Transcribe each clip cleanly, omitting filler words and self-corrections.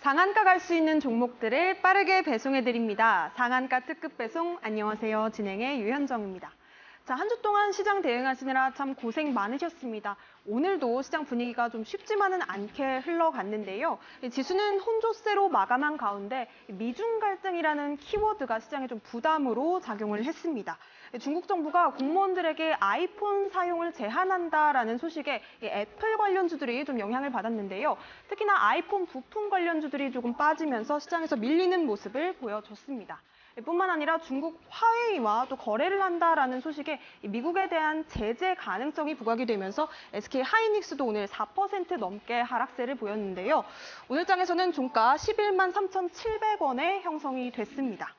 상한가 갈 수 있는 종목들을 빠르게 배송해드립니다. 상한가 특급 배송, 안녕하세요. 진행의 유현정입니다. 자, 한 주 동안 시장 대응하시느라 참 고생 많으셨습니다. 오늘도 시장 분위기가 좀 쉽지만은 않게 흘러갔는데요. 지수는 혼조세로 마감한 가운데 미중 갈등이라는 키워드가 시장에 좀 부담으로 작용을 했습니다. 중국 정부가 공무원들에게 아이폰 사용을 제한한다라는 소식에 애플 관련주들이 좀 영향을 받았는데요. 특히나 아이폰 부품 관련주들이 조금 빠지면서 시장에서 밀리는 모습을 보여줬습니다. 뿐만 아니라 중국 화웨이와 또 거래를 한다라는 소식에 미국에 대한 제재 가능성이 부각이 되면서 SK 하이닉스도 오늘 4% 넘게 하락세를 보였는데요. 오늘 장에서는 종가 11만 3,700원에 형성이 됐습니다.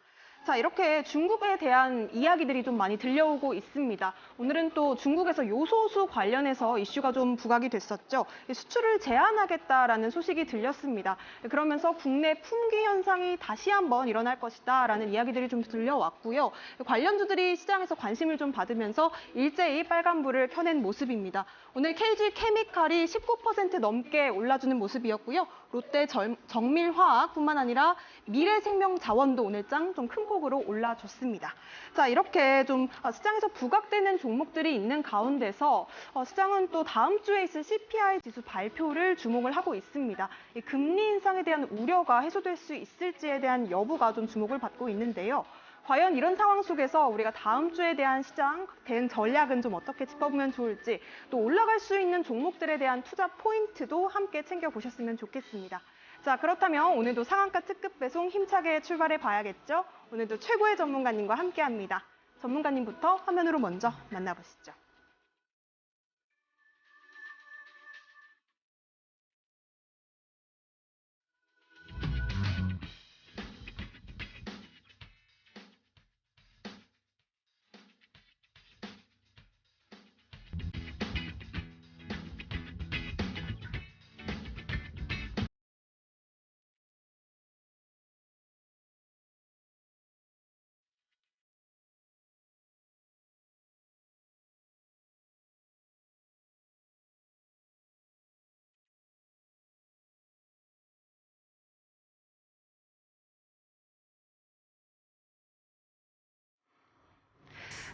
자, 이렇게 중국에 대한 이야기들이 좀 많이 들려오고 있습니다. 오늘은 또 중국에서 요소수 관련해서 이슈가 좀 부각이 됐었죠. 수출을 제한하겠다라는 소식이 들렸습니다. 그러면서 국내 품귀 현상이 다시 한번 일어날 것이다라는 이야기들이 좀 들려왔고요. 관련주들이 시장에서 관심을 좀 받으면서 일제히 빨간불을 켜낸 모습입니다. 오늘 KG 케미칼이 19% 넘게 올라주는 모습이었고요. 롯데 정밀화학뿐만 아니라 미래생명자원도 오늘 장 좀 큰 폭으로 올라줬습니다. 자, 이렇게 좀 시장에서 부각되는 종목들이 있는 가운데서 시장은 또 다음 주에 있을 CPI 지수 발표를 주목을 하고 있습니다. 이 금리 인상에 대한 우려가 해소될 수 있을지에 대한 여부가 좀 주목을 받고 있는데요. 과연 이런 상황 속에서 우리가 다음 주에 대한 시장 대응 전략은 좀 어떻게 짚어보면 좋을지, 또 올라갈 수 있는 종목들에 대한 투자 포인트도 함께 챙겨보셨으면 좋겠습니다. 자, 그렇다면 오늘도 상한가 특급 배송 힘차게 출발해 봐야겠죠? 오늘도 최고의 전문가님과 함께합니다. 전문가님부터 화면으로 먼저 만나보시죠.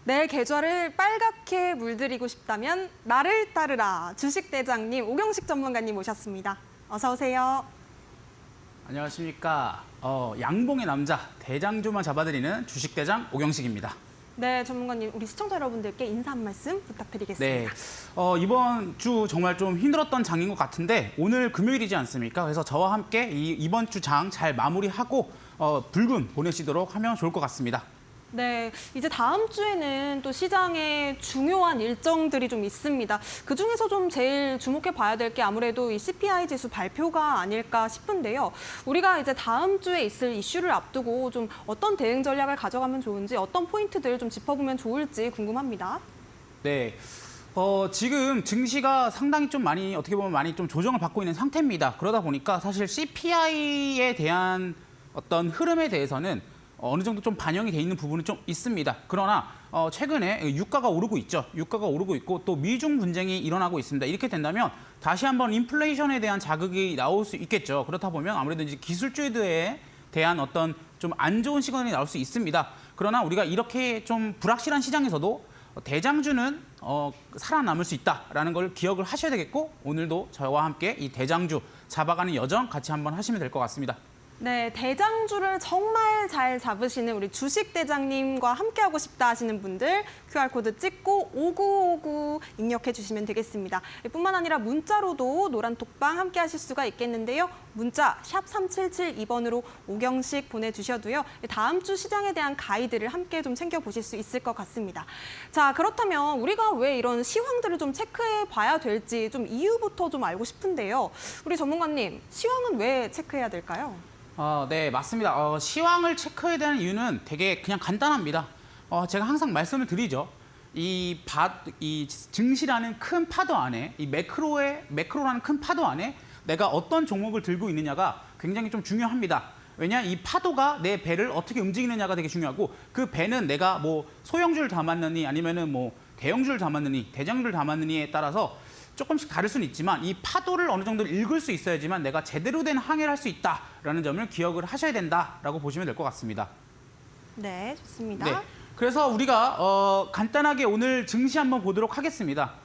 내 계좌를 빨갛게 물들이고 싶다면 나를 따르라. 주식대장님 오경식 전문가님 모셨습니다. 어서 오세요. 안녕하십니까. 양봉의 남자, 대장주만 잡아드리는 주식대장 오경식입니다. 네, 전문가님, 우리 시청자 여러분들께 인사 한 말씀 부탁드리겠습니다. 네, 이번 주 정말 좀 힘들었던 장인 것 같은데 오늘 금요일이지 않습니까? 그래서 저와 함께 이번 주 장 잘 마무리하고 불금 보내시도록 하면 좋을 것 같습니다. 네, 이제 다음 주에는 또 시장에 중요한 일정들이 좀 있습니다. 그중에서 좀 제일 주목해 봐야 될 게 아무래도 이 CPI 지수 발표가 아닐까 싶은데요. 우리가 이제 다음 주에 있을 이슈를 앞두고 좀 어떤 대응 전략을 가져가면 좋은지, 어떤 포인트들 좀 짚어보면 좋을지 궁금합니다. 네. 지금 증시가 상당히 좀 많이 어떻게 보면 많이 좀 조정을 받고 있는 상태입니다. 그러다 보니까 사실 CPI에 대한 어떤 흐름에 대해서는 어느 정도 좀 반영이 돼 있는 부분은 좀 있습니다. 그러나 최근에 유가가 오르고 있죠. 유가가 오르고 있고 또 미중 분쟁이 일어나고 있습니다. 이렇게 된다면 다시 한번 인플레이션에 대한 자극이 나올 수 있겠죠. 그렇다 보면 아무래도 이제 기술주에 대한 어떤 좀 안 좋은 시그널이 나올 수 있습니다. 그러나 우리가 이렇게 좀 불확실한 시장에서도 대장주는 살아남을 수 있다라는 걸 기억을 하셔야 되겠고, 오늘도 저와 함께 이 대장주 잡아가는 여정 같이 한번 하시면 될 것 같습니다. 네, 대장주를 정말 잘 잡으시는 우리 주식대장님과 함께하고 싶다 하시는 분들 QR코드 찍고 5959 입력해 주시면 되겠습니다. 뿐만 아니라 문자로도 노란 톡방 함께 하실 수가 있겠는데요. 문자 샵 3772번으로 오경식 보내주셔도요. 다음 주 시장에 대한 가이드를 함께 좀 챙겨보실 수 있을 것 같습니다. 자, 그렇다면 우리가 왜 이런 시황들을 좀 체크해 봐야 될지 좀 이유부터 좀 알고 싶은데요. 우리 전문가님, 시황은 왜 체크해야 될까요? 네, 맞습니다. 시황을 체크해야 되는 이유는 되게 그냥 간단합니다. 제가 항상 말씀을 드리죠. 이 증시라는 큰 파도 안에, 이 매크로라는 큰 파도 안에 내가 어떤 종목을 들고 있느냐가 굉장히 좀 중요합니다. 왜냐, 이 파도가 내 배를 어떻게 움직이느냐가 되게 중요하고, 그 배는 내가 뭐 소형주를 담았느니 아니면은 뭐 대형주를 담았느니 대장주를 담았느니에 따라서 조금씩 다를 수는 있지만 이 파도를 어느 정도 읽을 수 있어야지만 내가 제대로 된 항해를 할 수 있다라는 점을 기억을 하셔야 된다라고 보시면 될 것 같습니다. 네, 좋습니다. 네, 그래서 우리가 간단하게 오늘 증시 한번 보도록 하겠습니다.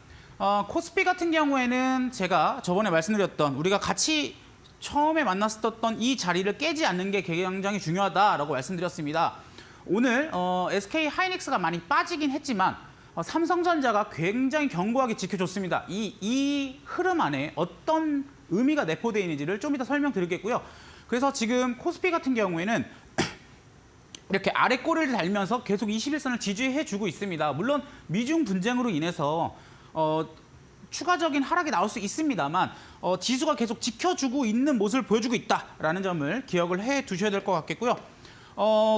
코스피 같은 경우에는 제가 저번에 말씀드렸던 우리가 같이 처음에 만났었던 이 자리를 깨지 않는 게 굉장히 중요하다라고 말씀드렸습니다. 오늘 SK 하이닉스가 많이 빠지긴 했지만 삼성전자가 굉장히 견고하게 지켜줬습니다. 이 흐름 안에 어떤 의미가 내포되어 있는지를 좀 이따 설명드리겠고요. 그래서 지금 코스피 같은 경우에는 이렇게 아래 꼬리를 달면서 계속 21선을 지지해주고 있습니다. 물론 미중 분쟁으로 인해서 추가적인 하락이 나올 수 있습니다만 지수가 계속 지켜주고 있는 모습을 보여주고 있다라는 점을 기억을 해두셔야 될 것 같겠고요.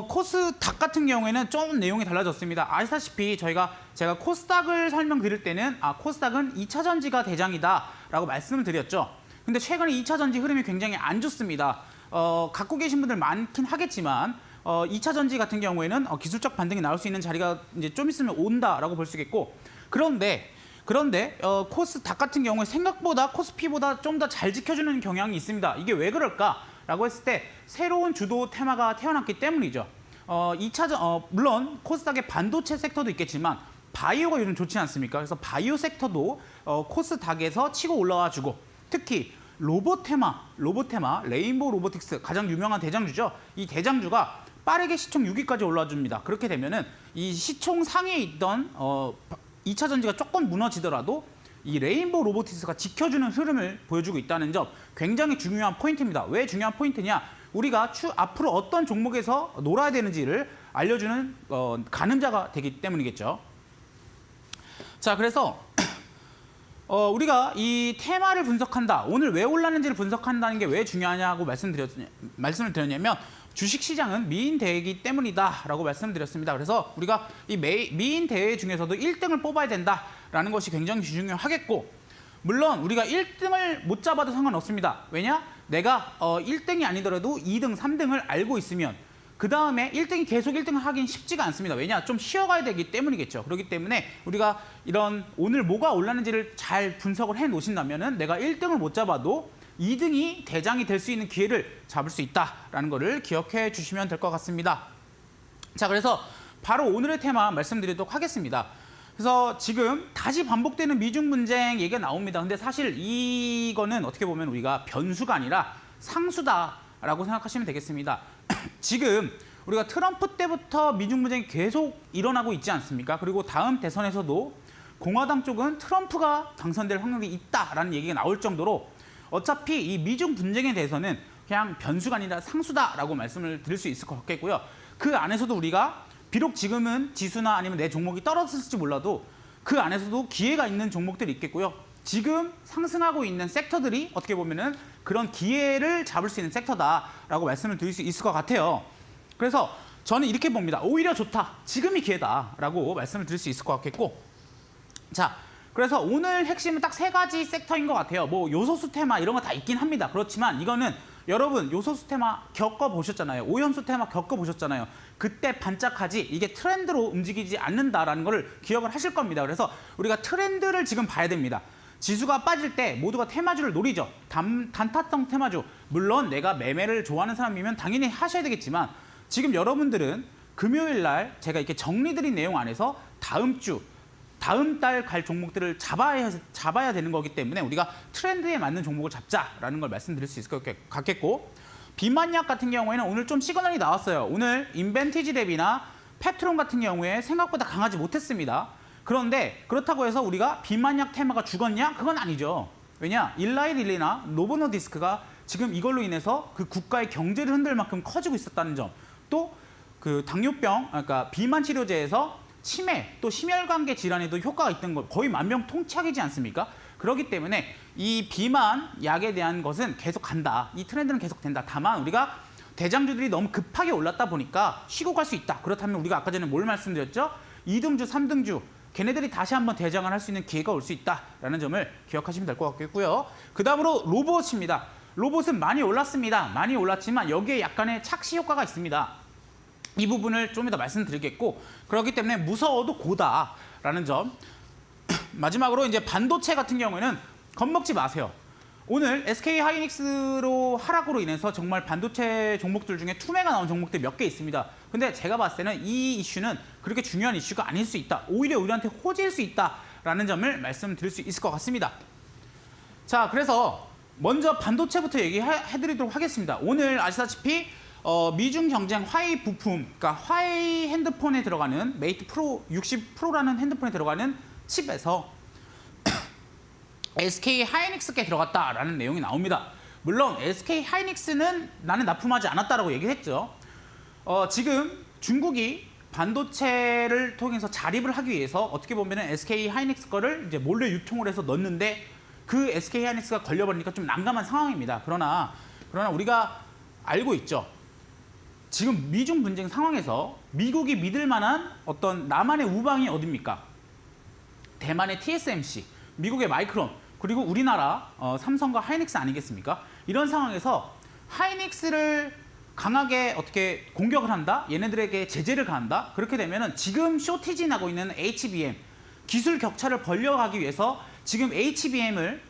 코스닥 같은 경우에는 좀 내용이 달라졌습니다. 아시다시피 제가 코스닥을 설명드릴 때는 코스닥은 2차 전지가 대장이다라고 말씀을 드렸죠. 근데 최근에 2차 전지 흐름이 굉장히 안 좋습니다. 갖고 계신 분들 많긴 하겠지만 2차 전지 같은 경우에는 기술적 반등이 나올 수 있는 자리가 이제 좀 있으면 온다라고 볼 수 있겠고 그런데 코스닥 같은 경우에 생각보다 코스피보다 좀 더 잘 지켜주는 경향이 있습니다. 이게 왜 그럴까라고 했을 때 새로운 주도 테마가 태어났기 때문이죠. 물론 코스닥의 반도체 섹터도 있겠지만 바이오가 요즘 좋지 않습니까? 그래서 바이오 섹터도 코스닥에서 치고 올라와주고 특히 로봇 테마, 레인보우 로보틱스 가장 유명한 대장주죠. 이 대장주가 빠르게 시총 6위까지 올라와 줍니다. 그렇게 되면은 이 시총 상위에 있던 2차 전지가 조금 무너지더라도 이 레인보우 로보틱스가 지켜주는 흐름을 보여주고 있다는 점 굉장히 중요한 포인트입니다. 왜 중요한 포인트냐? 우리가 앞으로 어떤 종목에서 놀아야 되는지를 알려주는 가늠자가 되기 때문이겠죠. 자, 그래서 우리가 이 테마를 분석한다. 오늘 왜 올랐는지를 분석한다는 게 왜 중요하냐고 말씀을 드렸냐면 주식시장은 미인 대회이기 때문이다라고 말씀드렸습니다. 그래서 우리가 이 미인 대회 중에서도 1등을 뽑아야 된다라는 것이 굉장히 중요하겠고 물론 우리가 1등을 못 잡아도 상관없습니다. 왜냐? 내가 1등이 아니더라도 2등, 3등을 알고 있으면 그 다음에 1등이 계속 1등을 하긴 쉽지가 않습니다. 왜냐? 좀 쉬어가야 되기 때문이겠죠. 그렇기 때문에 우리가 이런 오늘 뭐가 올랐는지를 잘 분석을 해 놓으신다면은 내가 1등을 못 잡아도 2등이 대장이 될 수 있는 기회를 잡을 수 있다라는 것을 기억해 주시면 될 것 같습니다. 자, 그래서 바로 오늘의 테마 말씀드리도록 하겠습니다. 그래서 지금 다시 반복되는 미중 분쟁 얘기가 나옵니다. 근데 사실 이거는 어떻게 보면 우리가 변수가 아니라 상수다라고 생각하시면 되겠습니다. 지금 우리가 트럼프 때부터 미중 분쟁이 계속 일어나고 있지 않습니까? 그리고 다음 대선에서도 공화당 쪽은 트럼프가 당선될 확률이 있다라는 얘기가 나올 정도로 어차피 이 미중 분쟁에 대해서는 그냥 변수가 아니라 상수다라고 말씀을 드릴 수 있을 것 같겠고요. 그 안에서도 우리가 비록 지금은 지수나 아니면 내 종목이 떨어졌을지 몰라도 그 안에서도 기회가 있는 종목들이 있겠고요. 지금 상승하고 있는 섹터들이 어떻게 보면은 그런 기회를 잡을 수 있는 섹터다라고 말씀을 드릴 수 있을 것 같아요. 그래서 저는 이렇게 봅니다. 오히려 좋다. 지금이 기회다라고 말씀을 드릴 수 있을 것 같겠고 자, 그래서 오늘 핵심은 딱 3가지 섹터인 것 같아요. 뭐 요소수 테마 이런 거 다 있긴 합니다. 그렇지만 이거는 여러분 요소수 테마 겪어보셨잖아요. 오염수 테마 겪어보셨잖아요. 그때 반짝하지 이게 트렌드로 움직이지 않는다라는 걸 기억을 하실 겁니다. 그래서 우리가 트렌드를 지금 봐야 됩니다. 지수가 빠질 때 모두가 테마주를 노리죠. 단타성 테마주. 물론 내가 매매를 좋아하는 사람이면 당연히 하셔야 되겠지만 지금 여러분들은 금요일 날 제가 이렇게 정리드린 내용 안에서 다음 달 갈 종목들을 잡아야 되는 거기 때문에 우리가 트렌드에 맞는 종목을 잡자라는 걸 말씀드릴 수 있을 것 같겠고 비만약 같은 경우에는 오늘 좀 시그널이 나왔어요. 오늘 인벤티지 랩이나 페트론 같은 경우에 생각보다 강하지 못했습니다. 그런데 그렇다고 해서 우리가 비만약 테마가 죽었냐? 그건 아니죠. 왜냐? 일라이릴리나 노보노디스크가 지금 이걸로 인해서 그 국가의 경제를 흔들 만큼 커지고 있었다는 점, 또 그 당뇨병, 그러니까 비만 치료제에서 치매, 또 심혈관계 질환에도 효과가 있던 거 거의 만병통치약이지 않습니까? 그렇기 때문에 이 비만 약에 대한 것은 계속 간다. 이 트렌드는 계속 된다. 다만 우리가 대장주들이 너무 급하게 올랐다 보니까 쉬고 갈 수 있다. 그렇다면 우리가 아까 전에 뭘 말씀드렸죠? 2등주, 3등주 걔네들이 다시 한번 대장을 할 수 있는 기회가 올 수 있다라는 점을 기억하시면 될 것 같겠고요. 그 다음으로 로봇입니다. 로봇은 많이 올랐습니다. 많이 올랐지만 여기에 약간의 착시 효과가 있습니다. 이 부분을 좀 이따 말씀드리겠고 그렇기 때문에 무서워도 고다라는 점 마지막으로 이제 반도체 같은 경우에는 겁먹지 마세요. 오늘 SK 하이닉스로 하락으로 인해서 정말 반도체 종목들 중에 투매가 나온 종목들이 몇 개 있습니다. 근데 제가 봤을 때는 이 이슈는 그렇게 중요한 이슈가 아닐 수 있다. 오히려 우리한테 호재일 수 있다라는 점을 말씀드릴 수 있을 것 같습니다. 자, 그래서 먼저 반도체부터 얘기해드리도록 하겠습니다. 오늘 아시다시피 미중 경쟁 화웨이 부품, 그러니까 화웨이 핸드폰에 들어가는 메이트 프로 60 프로라는 핸드폰에 들어가는 칩에서 SK 하이닉스께 들어갔다라는 내용이 나옵니다. 물론 SK 하이닉스는 나는 납품하지 않았다라고 얘기했죠. 지금 중국이 반도체를 통해서 자립을 하기 위해서 어떻게 보면 SK 하이닉스 거를 이제 몰래 유통을 해서 넣는데 그 SK 하이닉스가 걸려버리니까 좀 난감한 상황입니다. 그러나 우리가 알고 있죠. 지금 미중 분쟁 상황에서 미국이 믿을 만한 어떤 남한의 우방이 어딥니까? 대만의 TSMC, 미국의 마이크론, 그리고 우리나라 삼성과 하이닉스 아니겠습니까? 이런 상황에서 하이닉스를 강하게 어떻게 공격을 한다? 얘네들에게 제재를 가한다? 그렇게 되면은 지금 쇼티지 나고 있는 HBM 기술 격차를 벌려가기 위해서 지금 HBM을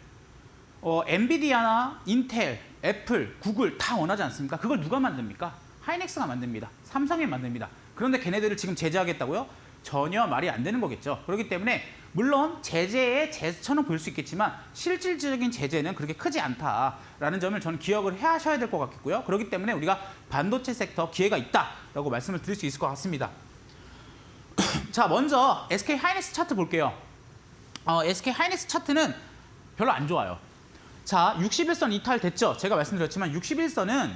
엔비디아나 인텔, 애플, 구글 다 원하지 않습니까? 그걸 누가 만듭니까? 하이닉스가 만듭니다. 삼성이 만듭니다. 그런데 걔네들을 지금 제재하겠다고요? 전혀 말이 안 되는 거겠죠. 그렇기 때문에 물론 제재의 제스처는 볼 수 있겠지만 실질적인 제재는 그렇게 크지 않다라는 점을 저는 기억을 하셔야 될 것 같겠고요. 그렇기 때문에 우리가 반도체 섹터 기회가 있다라고 말씀을 드릴 수 있을 것 같습니다. 자, 먼저 SK 하이닉스 차트 볼게요. SK 하이닉스 차트는 별로 안 좋아요. 자, 61선 이탈됐죠. 제가 말씀드렸지만 61선은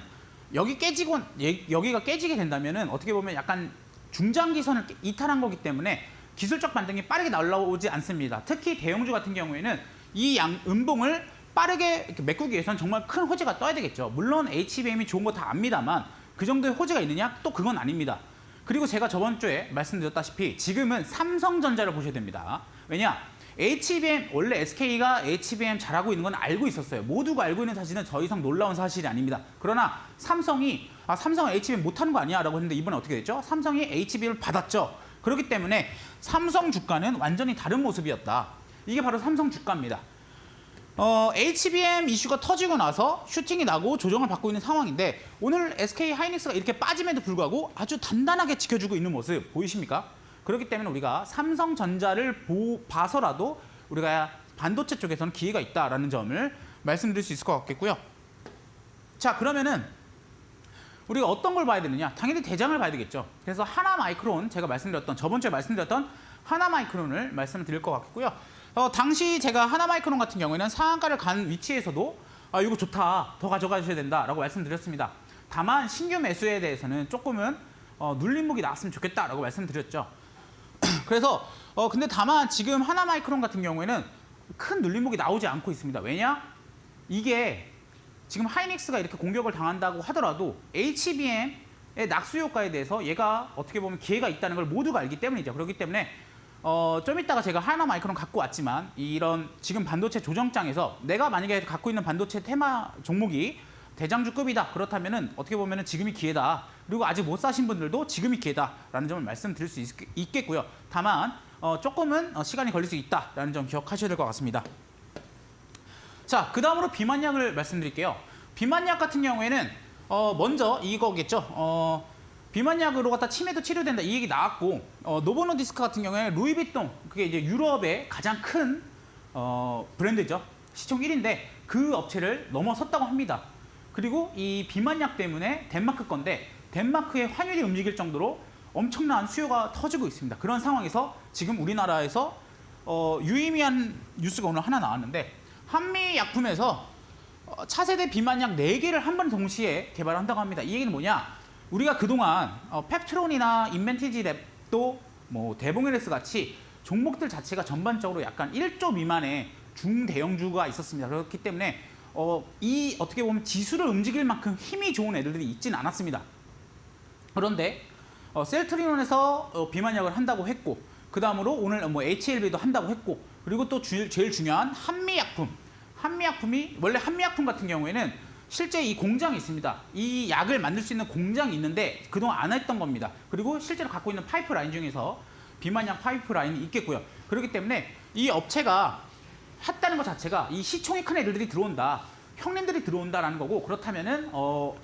여기가 깨지게 된다면은 어떻게 보면 약간 중장기선을 이탈한 거기 때문에 기술적 반등이 빠르게 날라오지 않습니다. 특히 대형주 같은 경우에는 이 음봉을 빠르게 이렇게 메꾸기 위해서는 정말 큰 호재가 떠야 되겠죠. 물론 HBM이 좋은 거 다 압니다만 그 정도의 호재가 있느냐? 또 그건 아닙니다. 그리고 제가 저번 주에 말씀드렸다시피 지금은 삼성전자를 보셔야 됩니다. 왜냐? HBM, 원래 SK가 HBM 잘하고 있는 건 알고 있었어요. 모두가 알고 있는 사실은 더 이상 놀라운 사실이 아닙니다. 그러나 삼성은 HBM 못하는 거 아니야? 라고 했는데 이번에 어떻게 됐죠? 삼성이 HBM을 받았죠. 그렇기 때문에 삼성 주가는 완전히 다른 모습이었다. 이게 바로 삼성 주가입니다. HBM 이슈가 터지고 나서 슈팅이 나고 조정을 받고 있는 상황인데 오늘 SK 하이닉스가 이렇게 빠짐에도 불구하고 아주 단단하게 지켜주고 있는 모습 보이십니까? 그렇기 때문에 우리가 삼성전자를 봐서라도 우리가 반도체 쪽에서는 기회가 있다라는 점을 말씀드릴 수 있을 것 같겠고요. 자, 그러면은 우리가 어떤 걸 봐야 되느냐? 당연히 대장을 봐야 되겠죠. 그래서 하나마이크론, 제가 저번 주에 말씀드렸던 하나마이크론을 말씀드릴 것 같고요. 당시 제가 하나마이크론 같은 경우에는 상한가를 간 위치에서도 이거 좋다, 더 가져가셔야 된다라고 말씀드렸습니다. 다만 신규 매수에 대해서는 조금은 눌림목이 나왔으면 좋겠다라고 말씀드렸죠. 그래서 근데 다만 지금 하나마이크론 같은 경우에는 큰 눌림목이 나오지 않고 있습니다. 왜냐? 이게 지금 하이닉스가 이렇게 공격을 당한다고 하더라도 HBM의 낙수 효과에 대해서 얘가 어떻게 보면 기회가 있다는 걸 모두가 알기 때문이죠. 그렇기 때문에 좀 이따가 제가 하나마이크론 갖고 왔지만 이런 지금 반도체 조정장에서 내가 만약에 갖고 있는 반도체 테마 종목이 대장주급이다. 그렇다면은 어떻게 보면은 지금이 기회다. 그리고 아직 못 사신 분들도 지금이 기회다라는 점을 말씀드릴 수 있겠고요. 다만 조금은 시간이 걸릴 수 있다라는 점 기억하셔야 될 것 같습니다. 자, 그 다음으로 비만약을 말씀드릴게요. 비만약 같은 경우에는 먼저 이거겠죠. 비만약으로 갖다 치매도 치료된다 이 얘기 나왔고 노보노디스크 같은 경우에는 루이비통 그게 이제 유럽의 가장 큰 브랜드죠. 시총 1위인데 그 업체를 넘어섰다고 합니다. 그리고 이 비만약 때문에 덴마크 건데 덴마크의 환율이 움직일 정도로 엄청난 수요가 터지고 있습니다. 그런 상황에서 지금 우리나라에서 유의미한 뉴스가 오늘 하나 나왔는데 한미약품에서 차세대 비만약 4개를 한 번 동시에 개발한다고 합니다. 이 얘기는 뭐냐? 우리가 그동안 펩트론이나 인벤티지 랩도 뭐 대봉에레스 같이 종목들 자체가 전반적으로 약간 1조 미만의 중대형주가 있었습니다. 그렇기 때문에 이 어떻게 보면 지수를 움직일 만큼 힘이 좋은 애들이 있지는 않았습니다. 그런데 셀트리온에서 비만약을 한다고 했고 그 다음으로 오늘 뭐 HLB도 한다고 했고 그리고 또 제일 중요한 한미약품이 원래 한미약품 같은 경우에는 실제 이 공장이 있습니다. 이 약을 만들 수 있는 공장이 있는데 그동안 안 했던 겁니다. 그리고 실제로 갖고 있는 파이프라인 중에서 비만약 파이프라인이 있겠고요. 그렇기 때문에 이 업체가 했다는 것 자체가 이 시총이 큰 애들이 들어온다. 형님들이 들어온다라는 거고, 그렇다면은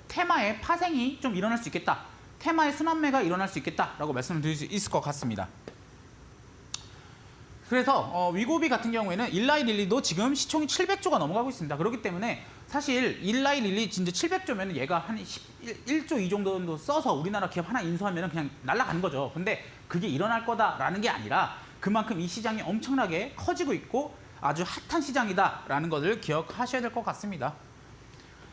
테마의 파생이 좀 일어날 수 있겠다. 테마의 순환매가 일어날 수 있겠다라고 말씀을 드릴 수 있을 것 같습니다. 그래서 위고비 같은 경우에는 일라이 릴리도 지금 시총이 700조가 넘어가고 있습니다. 그렇기 때문에 사실 일라이 릴리 진짜 700조면 얘가 한 1조 이 정도 써서 우리나라 기업 하나 인수하면 그냥 날아가는 거죠. 근데 그게 일어날 거다라는 게 아니라 그만큼 이 시장이 엄청나게 커지고 있고 아주 핫한 시장이다라는 것을 기억하셔야 될 것 같습니다.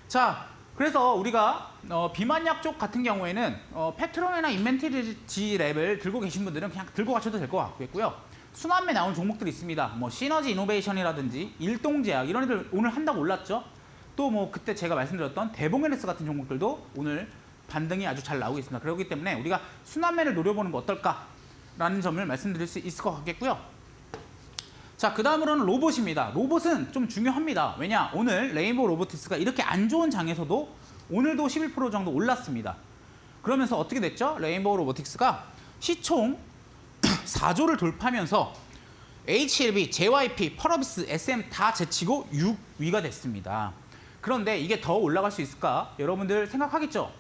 자, 그래서 우리가 비만약 쪽 같은 경우에는 페트론이나 인벤티지 랩을 들고 계신 분들은 그냥 들고 가셔도 될 것 같고요. 순환매 나온 종목들이 있습니다. 뭐 시너지 이노베이션이라든지 일동제약 이런 애들 오늘 한다고 올랐죠. 또 뭐 그때 제가 말씀드렸던 대봉에너스 같은 종목들도 오늘 반등이 아주 잘 나오고 있습니다. 그렇기 때문에 우리가 순환매를 노려보는 거 어떨까라는 점을 말씀드릴 수 있을 것 같겠고요. 자, 그 다음으로는 로봇입니다. 로봇은 좀 중요합니다. 왜냐, 오늘 레인보우 로보틱스가 이렇게 안 좋은 장에서도 오늘도 11% 정도 올랐습니다. 그러면서 어떻게 됐죠? 레인보우 로보틱스가 시총 4조를 돌파하면서 HLB, JYP, 펄어비스, SM 다 제치고 6위가 됐습니다. 그런데 이게 더 올라갈 수 있을까? 여러분들 생각하겠죠?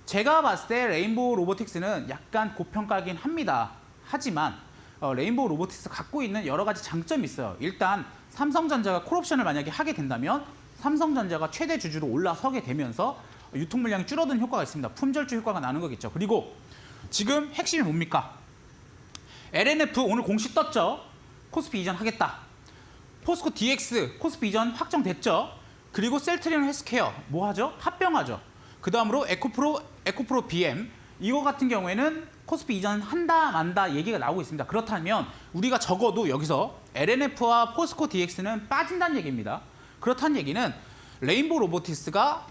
제가 봤을 때 레인보우 로보틱스는 약간 고평가긴 합니다. 하지만 레인보우 로보틱스 갖고 있는 여러 가지 장점이 있어요. 일단 삼성전자가 콜옵션을 만약에 하게 된다면 삼성전자가 최대 주주로 올라서게 되면서 유통 물량이 줄어든 효과가 있습니다. 품절주 효과가 나는 거겠죠. 그리고 지금 핵심이 뭡니까? LNF 오늘 공시 떴죠. 코스피 이전하겠다. 포스코 DX 코스피 이전 확정됐죠. 그리고 셀트리온 헬스케어 뭐 하죠? 합병하죠. 그 다음으로 에코프로 BM 이거 같은 경우에는 코스피 이전한다 만다 얘기가 나오고 있습니다. 그렇다면 우리가 적어도 여기서 LNF와 포스코 DX는 빠진다는 얘기입니다. 그렇다는 얘기는 레인보우 로보틱스가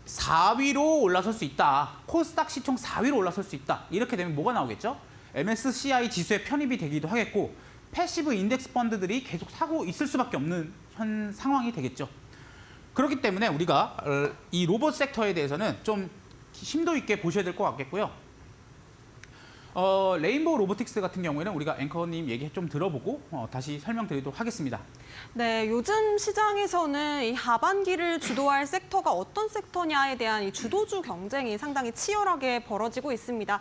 4위로 올라설 수 있다. 코스닥 시총 4위로 올라설 수 있다. 이렇게 되면 뭐가 나오겠죠? MSCI 지수에 편입이 되기도 하겠고 패시브 인덱스 펀드들이 계속 사고 있을 수밖에 없는 현 상황이 되겠죠. 그렇기 때문에 우리가 이 로봇 섹터에 대해서는 좀 심도 있게 보셔야 될 것 같겠고요. 레인보우 로보틱스 같은 경우에는 우리가 앵커님 얘기 좀 들어보고 다시 설명드리도록 하겠습니다. 네, 요즘 시장에서는 이 하반기를 주도할 sek터가 어떤 섹터냐에 대한 이 주도주 경쟁이 상당히 치열하게 벌어지고 있습니다.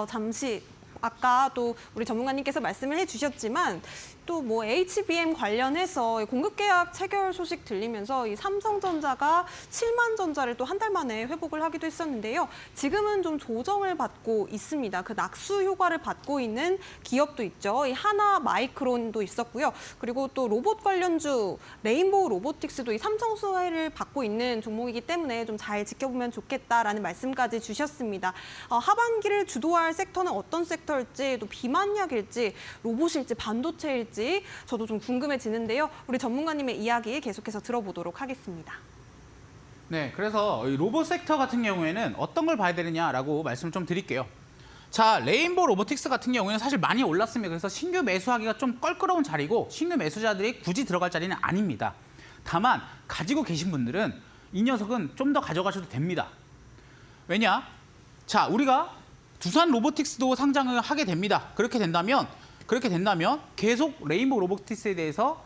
잠시 아까 또 우리 전문가님께서 말씀을 해주셨지만 또 뭐 HBM 관련해서 공급 계약 체결 소식 들리면서 이 삼성전자가 7만 전자를 또 한 달 만에 회복을 하기도 했었는데요. 지금은 좀 조정을 받고 있습니다. 그 낙수 효과를 받고 있는 기업도 있죠. 이 하나 마이크론도 있었고요. 그리고 또 로봇 관련주 레인보우 로보틱스도 이 삼성 수혜를 받고 있는 종목이기 때문에 좀 잘 지켜보면 좋겠다라는 말씀까지 주셨습니다. 하반기를 주도할 섹터는 어떤 섹터일지, 또 비만약일지, 로봇일지, 반도체일지 저도 좀 궁금해지는데요. 우리 전문가님의 이야기 계속해서 들어보도록 하겠습니다. 네, 그래서 이 로봇 섹터 같은 경우에는 어떤 걸 봐야 되느냐라고 말씀을 좀 드릴게요. 자, 레인보우 로보틱스 같은 경우에는 사실 많이 올랐습니다. 그래서 신규 매수하기가 좀 껄끄러운 자리고 신규 매수자들이 굳이 들어갈 자리는 아닙니다. 다만 가지고 계신 분들은 이 녀석은 좀 더 가져가셔도 됩니다. 왜냐? 자, 우리가 두산 로보틱스도 상장을 하게 됩니다. 그렇게 된다면 계속 레인보우 로보틱스에 대해서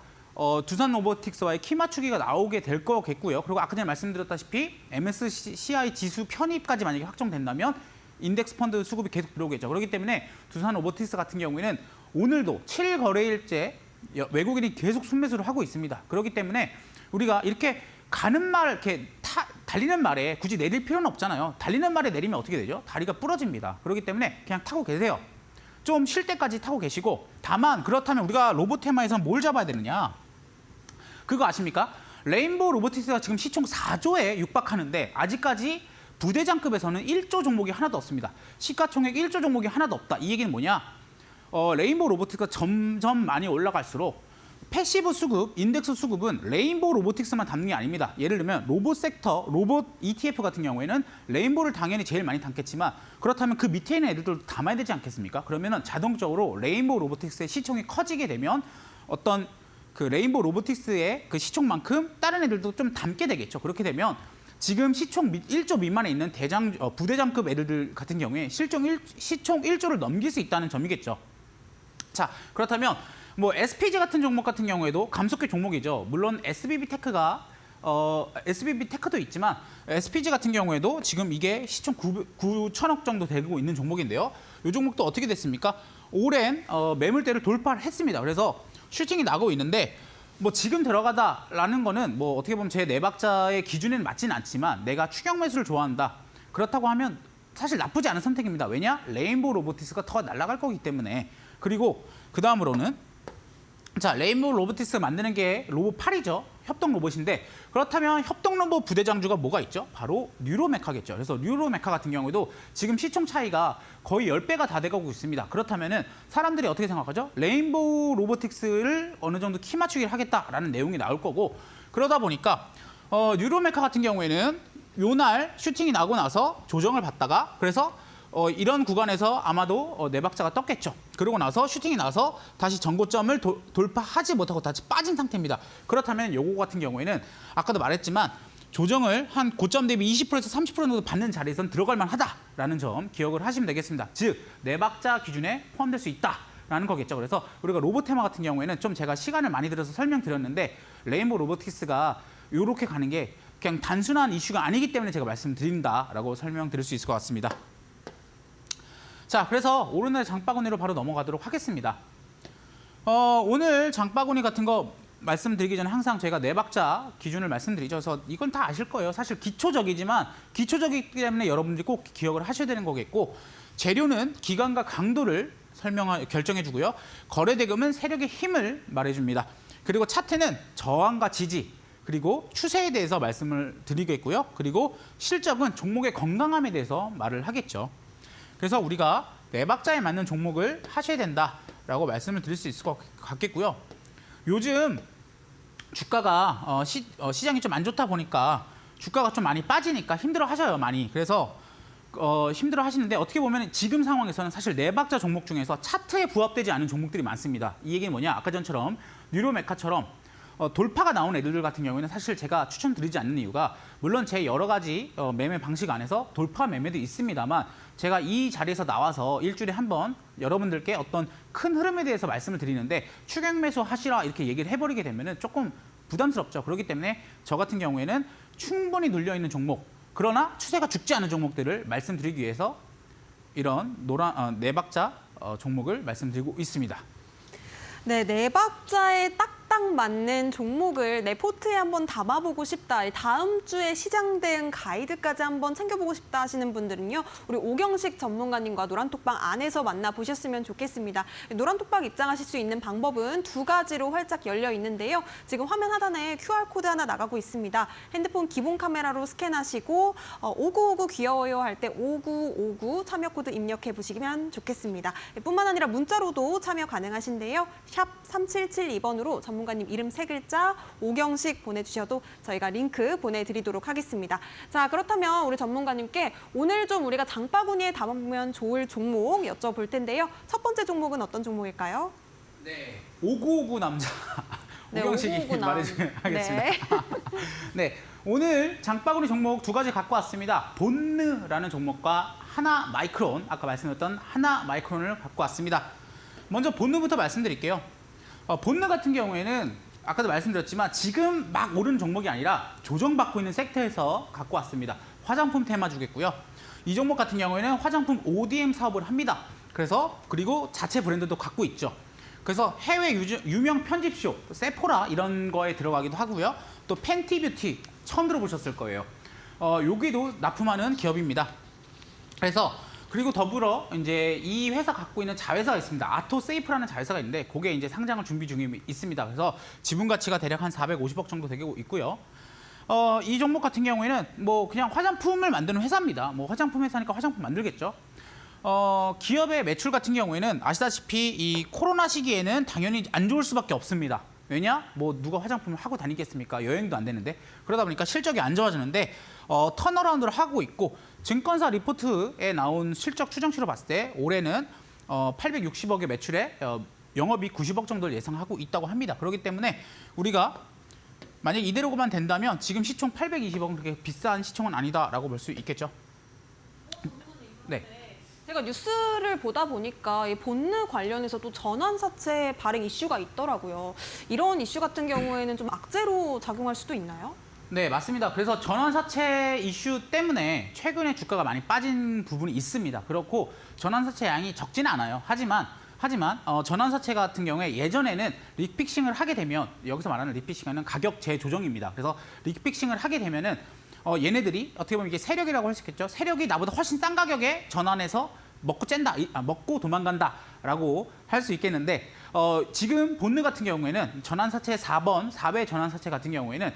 두산 로보틱스와의 키 맞추기가 나오게 될 거겠고요. 그리고 아까 전에 말씀드렸다시피 MSCI 지수 편입까지 만약에 확정된다면 인덱스 펀드 수급이 계속 들어오겠죠. 그렇기 때문에 두산 로보틱스 같은 경우에는 오늘도 7거래일째 외국인이 계속 순매수를 하고 있습니다. 그렇기 때문에 우리가 이렇게 가는 말, 이렇게 달리는 말에 굳이 내릴 필요는 없잖아요. 달리는 말에 내리면 어떻게 되죠? 다리가 부러집니다. 그렇기 때문에 그냥 타고 계세요. 좀 쉴 때까지 타고 계시고, 다만 그렇다면 우리가 로봇 테마에서는 뭘 잡아야 되느냐? 그거 아십니까? 레인보우 로보틱스가 지금 시총 4조에 육박하는데 아직까지 부대장급에서는 1조 종목이 하나도 없습니다. 시가총액 1조 종목이 하나도 없다. 이 얘기는 뭐냐? 레인보우 로보틱스가 점점 많이 올라갈수록 패시브 수급, 인덱스 수급은 레인보우 로보틱스만 담는 게 아닙니다. 예를 들면 로봇 섹터, 로봇 ETF 같은 경우에는 레인보우를 당연히 제일 많이 담겠지만 그렇다면 그 밑에 있는 애들도 담아야 되지 않겠습니까? 그러면은 자동적으로 레인보우 로보틱스의 시총이 커지게 되면 어떤 그 레인보우 로보틱스의 그 시총만큼 다른 애들도 좀 담게 되겠죠. 그렇게 되면 지금 시총 1조 미만에 있는 부대장급 애들 같은 경우에 시총 1조를 넘길 수 있다는 점이겠죠. 자, 그렇다면 뭐 SPG 같은 종목 같은 경우에도 감속기 종목이죠. 물론 SBB 테크도 있지만 SPG 같은 경우에도 지금 이게 시총 9천억 정도 되고 있는 종목인데요. 이 종목도 어떻게 됐습니까? 오랜 매물대를 돌파를 했습니다. 그래서 슈팅이 나고 있는데 뭐 지금 들어가다라는 거는 뭐 어떻게 보면 제 내박자의 기준에는 맞지는 않지만 내가 추격 매수를 좋아한다. 그렇다고 하면 사실 나쁘지 않은 선택입니다. 왜냐? 레인보우 로보티스가 더 날아갈 거기 때문에. 그리고 그 다음으로는 자, 레인보우 로보티스 만드는 게 로봇 8이죠. 협동 로봇인데 그렇다면 협동 로봇 부대장주가 뭐가 있죠? 바로 뉴로메카겠죠. 그래서 뉴로메카 같은 경우에도 지금 시총 차이가 거의 10배가 다 돼가고 있습니다. 그렇다면은 사람들이 어떻게 생각하죠? 레인보우 로보틱스를 어느 정도 키 맞추기를 하겠다라는 내용이 나올 거고 그러다 보니까 뉴로메카 같은 경우에는 요날 슈팅이 나고 나서 조정을 받다가 그래서 이런 구간에서 아마도 내박자가 떴겠죠. 그러고 나서 슈팅이 나서 다시 전고점을 돌파하지 못하고 다시 빠진 상태입니다. 그렇다면 요거 같은 경우에는 아까도 말했지만 조정을 한 고점 대비 20%에서 30% 정도 받는 자리에선 들어갈 만하다라는 점 기억을 하시면 되겠습니다. 즉 내박자 기준에 포함될 수 있다라는 거겠죠. 그래서 우리가 로보테마 같은 경우에는 좀 제가 시간을 많이 들여서 설명드렸는데 레인보우 로보틱스가 이렇게 가는 게 그냥 단순한 이슈가 아니기 때문에 제가 말씀드린다라고 설명드릴 수 있을 것 같습니다. 자, 그래서 오늘날 장바구니로 바로 넘어가도록 하겠습니다. 오늘 장바구니 같은 거 말씀드리기 전에 항상 제가 내박자 기준을 말씀드리죠. 그래서 이건 다 아실 거예요. 사실 기초적이지만 기초적이기 때문에 여러분들이 꼭 기억을 하셔야 되는 거겠고 재료는 기간과 강도를 결정해 주고요. 거래대금은 세력의 힘을 말해줍니다. 그리고 차트는 저항과 지지 그리고 추세에 대해서 말씀을 드리겠고요. 그리고 실적은 종목의 건강함에 대해서 말을 하겠죠. 그래서 우리가 내박자에 맞는 종목을 하셔야 된다라고 말씀을 드릴 수 있을 것 같겠고요. 요즘 주가가 시장이 좀 안 좋다 보니까 주가가 좀 많이 빠지니까 힘들어 하셔요, 많이. 그래서 힘들어 하시는데 어떻게 보면 지금 상황에서는 사실 내박자 종목 중에서 차트에 부합되지 않은 종목들이 많습니다. 이 얘기는 뭐냐? 아까 전처럼 뉴로메카처럼 돌파가 나온 애들 같은 경우에는 사실 제가 추천드리지 않는 이유가 물론 제 여러 가지 매매 방식 안에서 돌파 매매도 있습니다만 제가 이 자리에서 나와서 일주일에 한 번 여러분들께 어떤 큰 흐름에 대해서 말씀을 드리는데 추격 매수 하시라 이렇게 얘기를 해버리게 되면 조금 부담스럽죠. 그렇기 때문에 저 같은 경우에는 충분히 눌려있는 종목 그러나 추세가 죽지 않은 종목들을 말씀드리기 위해서 이런 내박자 종목을 말씀드리고 있습니다. 네, 내박자에 딱딱 맞는 종목을 내 포트에 한번 담아보고 싶다. 다음 주에 시장 대응 가이드까지 한번 챙겨보고 싶다 하시는 분들은요. 우리 오경식 전문가님과 노란톡방 안에서 만나보셨으면 좋겠습니다. 노란톡방 입장하실 수 있는 방법은 두 가지로 활짝 열려 있는데요. 지금 화면 하단에 QR코드 하나 나가고 있습니다. 핸드폰 기본 카메라로 스캔하시고 5959 귀여워요 할 때 5959 참여 코드 입력해 보시면 좋겠습니다. 뿐만 아니라 문자로도 참여 가능하신데요. 샵 3772번으로 전문가님 이름 3글자 오경식 보내주셔도 저희가 링크 보내드리도록 하겠습니다. 자, 그렇다면 우리 전문가님께 오늘 좀 우리가 장바구니에 담아보면 좋을 종목 여쭤볼 텐데요. 첫 번째 종목은 어떤 종목일까요? 네, 5959 남자 네, 오경식이 5959 말해주면 하겠습니다. 네. 네, 오늘 장바구니 종목 두 가지 갖고 왔습니다. 본느라는 종목과 하나 마이크론, 아까 말씀드렸던 하나 마이크론을 갖고 왔습니다. 먼저 본느부터 말씀드릴게요. 본느 같은 경우에는 아까도 말씀드렸지만 지금 막 오르는 종목이 아니라 조정받고 있는 섹터에서 갖고 왔습니다. 화장품 테마주겠고요. 이 종목 같은 경우에는 화장품 ODM 사업을 합니다. 그리고 자체 브랜드도 갖고 있죠. 그래서 해외 유명 편집숍, 세포라 이런 거에 들어가기도 하고요. 또 팬티뷰티 처음 들어보셨을 거예요. 여기도 납품하는 기업입니다. 그리고 더불어 이제 이 회사 갖고 있는 자회사가 있습니다. 아토세이프라는 자회사가 있는데 그게 이제 상장을 준비 중에 있습니다. 그래서 지분 가치가 대략 한 450억 정도 되고 있고요. 이 종목 같은 경우에는 뭐 그냥 화장품을 만드는 회사입니다. 뭐 화장품 회사니까 화장품 만들겠죠. 기업의 매출 같은 경우에는 아시다시피 이 코로나 시기에는 당연히 안 좋을 수밖에 없습니다. 왜냐? 뭐 누가 화장품을 하고 다니겠습니까? 여행도 안 되는데. 그러다 보니까 실적이 안 좋아지는데 턴어라운드를 하고 있고 증권사 리포트에 나온 실적 추정치로 봤을 때 올해는 860억의 매출에 영업이익 90억 정도를 예상하고 있다고 합니다. 그렇기 때문에 우리가 만약 이대로만 된다면 지금 시총 820억은 그렇게 비싼 시총은 아니다라고 볼 수 있겠죠. 네. 제가 뉴스를 보다 보니까 이 본느 관련해서도 전환사채 발행 이슈가 있더라고요. 이런 이슈 같은 경우에는 좀 악재로 작용할 수도 있나요? 네, 맞습니다. 그래서 전환사채 이슈 때문에 최근에 주가가 많이 빠진 부분이 있습니다. 그렇고 전환사채 양이 적지는 않아요. 하지만 전환사채 같은 경우에 예전에는 리픽싱을 하게 되면, 여기서 말하는 리픽싱은 가격 재조정입니다. 그래서 리픽싱을 하게 되면은 얘네들이 어떻게 보면 이게 세력이라고 할 수 있겠죠. 세력이 나보다 훨씬 싼 가격에 전환해서 먹고 도망간다라고 할 수 있겠는데, 지금 본느 같은 경우에는 전환사채 4배 전환사채 같은 경우에는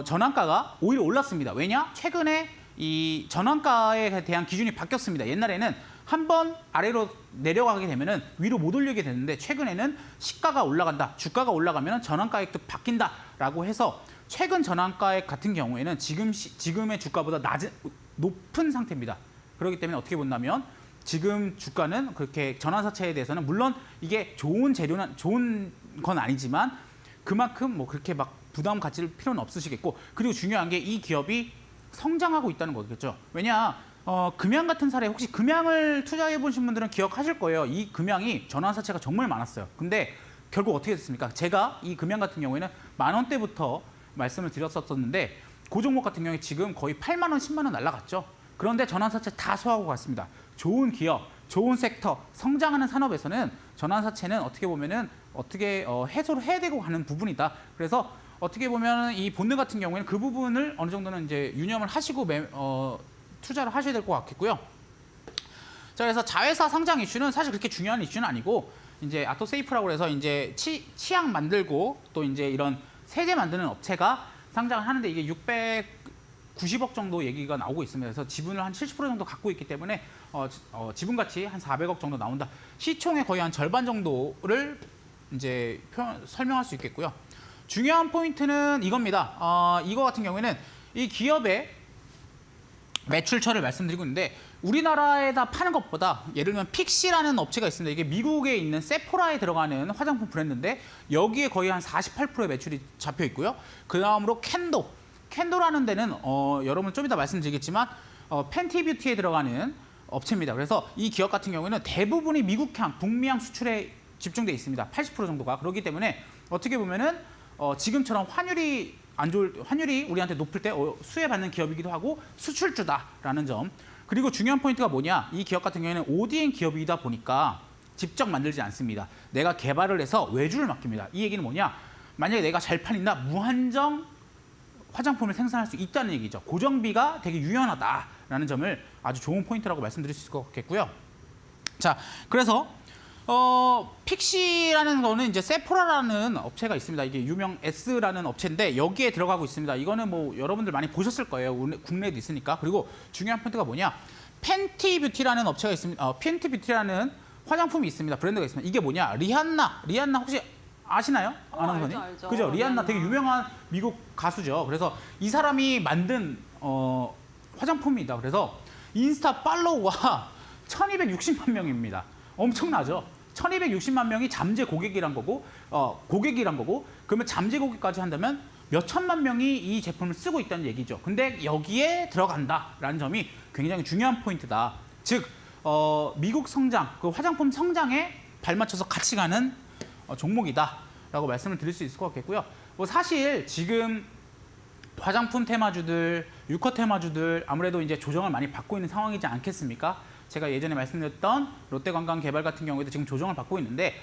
전환가가 오히려 올랐습니다. 왜냐? 최근에 이 전환가에 대한 기준이 바뀌었습니다. 옛날에는 한 번 아래로 내려가게 되면은 위로 못 올리게 되는데, 최근에는 시가가 올라간다, 주가가 올라가면 전환가액도 바뀐다라고 해서 최근 전환가액 같은 경우에는 지금의 주가보다 높은 상태입니다. 그렇기 때문에 어떻게 본다면 지금 주가는 그렇게 전환사채에 대해서는, 물론 이게 좋은 건 아니지만 그만큼 뭐 그렇게 막 부담 가질 필요는 없으시겠고, 그리고 중요한 게 이 기업이 성장하고 있다는 거겠죠. 왜냐, 금양 같은 사례, 혹시 금양을 투자해 보신 분들은 기억하실 거예요. 이 금양이 전환사채가 정말 많았어요. 근데 결국 어떻게 됐습니까? 제가 이 금양 같은 경우에는 10,000원대부터 말씀을 드렸었는데, 그 종목 같은 경우에 지금 거의 8만 원, 10만 원 날라갔죠. 그런데 전환사채 다 소화하고 갔습니다. 좋은 기업, 좋은 섹터, 성장하는 산업에서는 전환사채는 어떻게 보면은 해소를 해야 되고 하는 부분이다. 그래서 어떻게 보면 이 본느 같은 경우에는 그 부분을 어느 정도는 이제 유념을 하시고 투자를 하셔야 될 것 같겠고요. 자, 그래서 자회사 상장 이슈는 사실 그렇게 중요한 이슈는 아니고, 이제 아토세이프라고 해서 이제 치약 만들고 또 이제 이런 세제 만드는 업체가 상장을 하는데, 이게 690억 정도 얘기가 나오고 있습니다. 그래서 지분을 한 70% 정도 갖고 있기 때문에 지분 가치 한 400억 정도 나온다. 시총의 거의 한 절반 정도를 이제 설명할 수 있겠고요. 중요한 포인트는 이겁니다. 이거 같은 경우에는 이 기업의 매출처를 말씀드리고 있는데, 우리나라에다 파는 것보다, 예를 들면 픽시라는 업체가 있습니다. 이게 미국에 있는 세포라에 들어가는 화장품 브랜드인데, 여기에 거의 한 48%의 매출이 잡혀 있고요. 그 다음으로 캔도라는 데는 여러분 좀 이따 말씀드리겠지만 팬티 뷰티에 들어가는 업체입니다. 그래서 이 기업 같은 경우에는 대부분이 미국향, 북미향 수출에 집중돼 있습니다. 80% 정도가. 그렇기 때문에 어떻게 보면은 지금처럼 환율이 우리한테 높을 때 수혜받는 기업이기도 하고 수출주다라는 점. 그리고 중요한 포인트가 뭐냐, 이 기업 같은 경우에는 ODM 기업이다 보니까 직접 만들지 않습니다. 내가 개발을 해서 외주를 맡깁니다. 이 얘기는 뭐냐, 만약에 내가 잘 팔린다, 무한정 화장품을 생산할 수 있다는 얘기죠. 고정비가 되게 유연하다라는 점을 아주 좋은 포인트라고 말씀드릴 수 있을 것 같겠고요. 자, 그래서 픽시라는 거는 이제 세포라라는 업체가 있습니다. 이게 유명 S라는 업체인데 여기에 들어가고 있습니다. 이거는 뭐 여러분들 많이 보셨을 거예요. 국내에도 있으니까. 그리고 중요한 포인트가 뭐냐, 팬티 뷰티라는 업체가 있습니다. 팬티 뷰티라는 화장품이 있습니다. 브랜드가 있습니다. 이게 뭐냐, 리한나 혹시 아시나요? 아나운서님? 알죠. 그죠? 리한나 되게 유명한 미국 가수죠. 그래서 이 사람이 만든 화장품입니다. 그래서 인스타 팔로우가 1260만 명입니다. 엄청나죠? 1260만 명이 잠재 고객이란 거고, 그러면 잠재 고객까지 한다면 몇 천만 명이 이 제품을 쓰고 있다는 얘기죠. 근데 여기에 들어간다라는 점이 굉장히 중요한 포인트다. 즉, 미국 성장, 그 화장품 성장에 발맞춰서 같이 가는 종목이다라고 말씀을 드릴 수 있을 것 같겠고요. 뭐 사실 지금 화장품 테마주들, 유커 테마주들 아무래도 이제 조정을 많이 받고 있는 상황이지 않겠습니까? 제가 예전에 말씀드렸던 롯데관광개발 같은 경우에도 지금 조정을 받고 있는데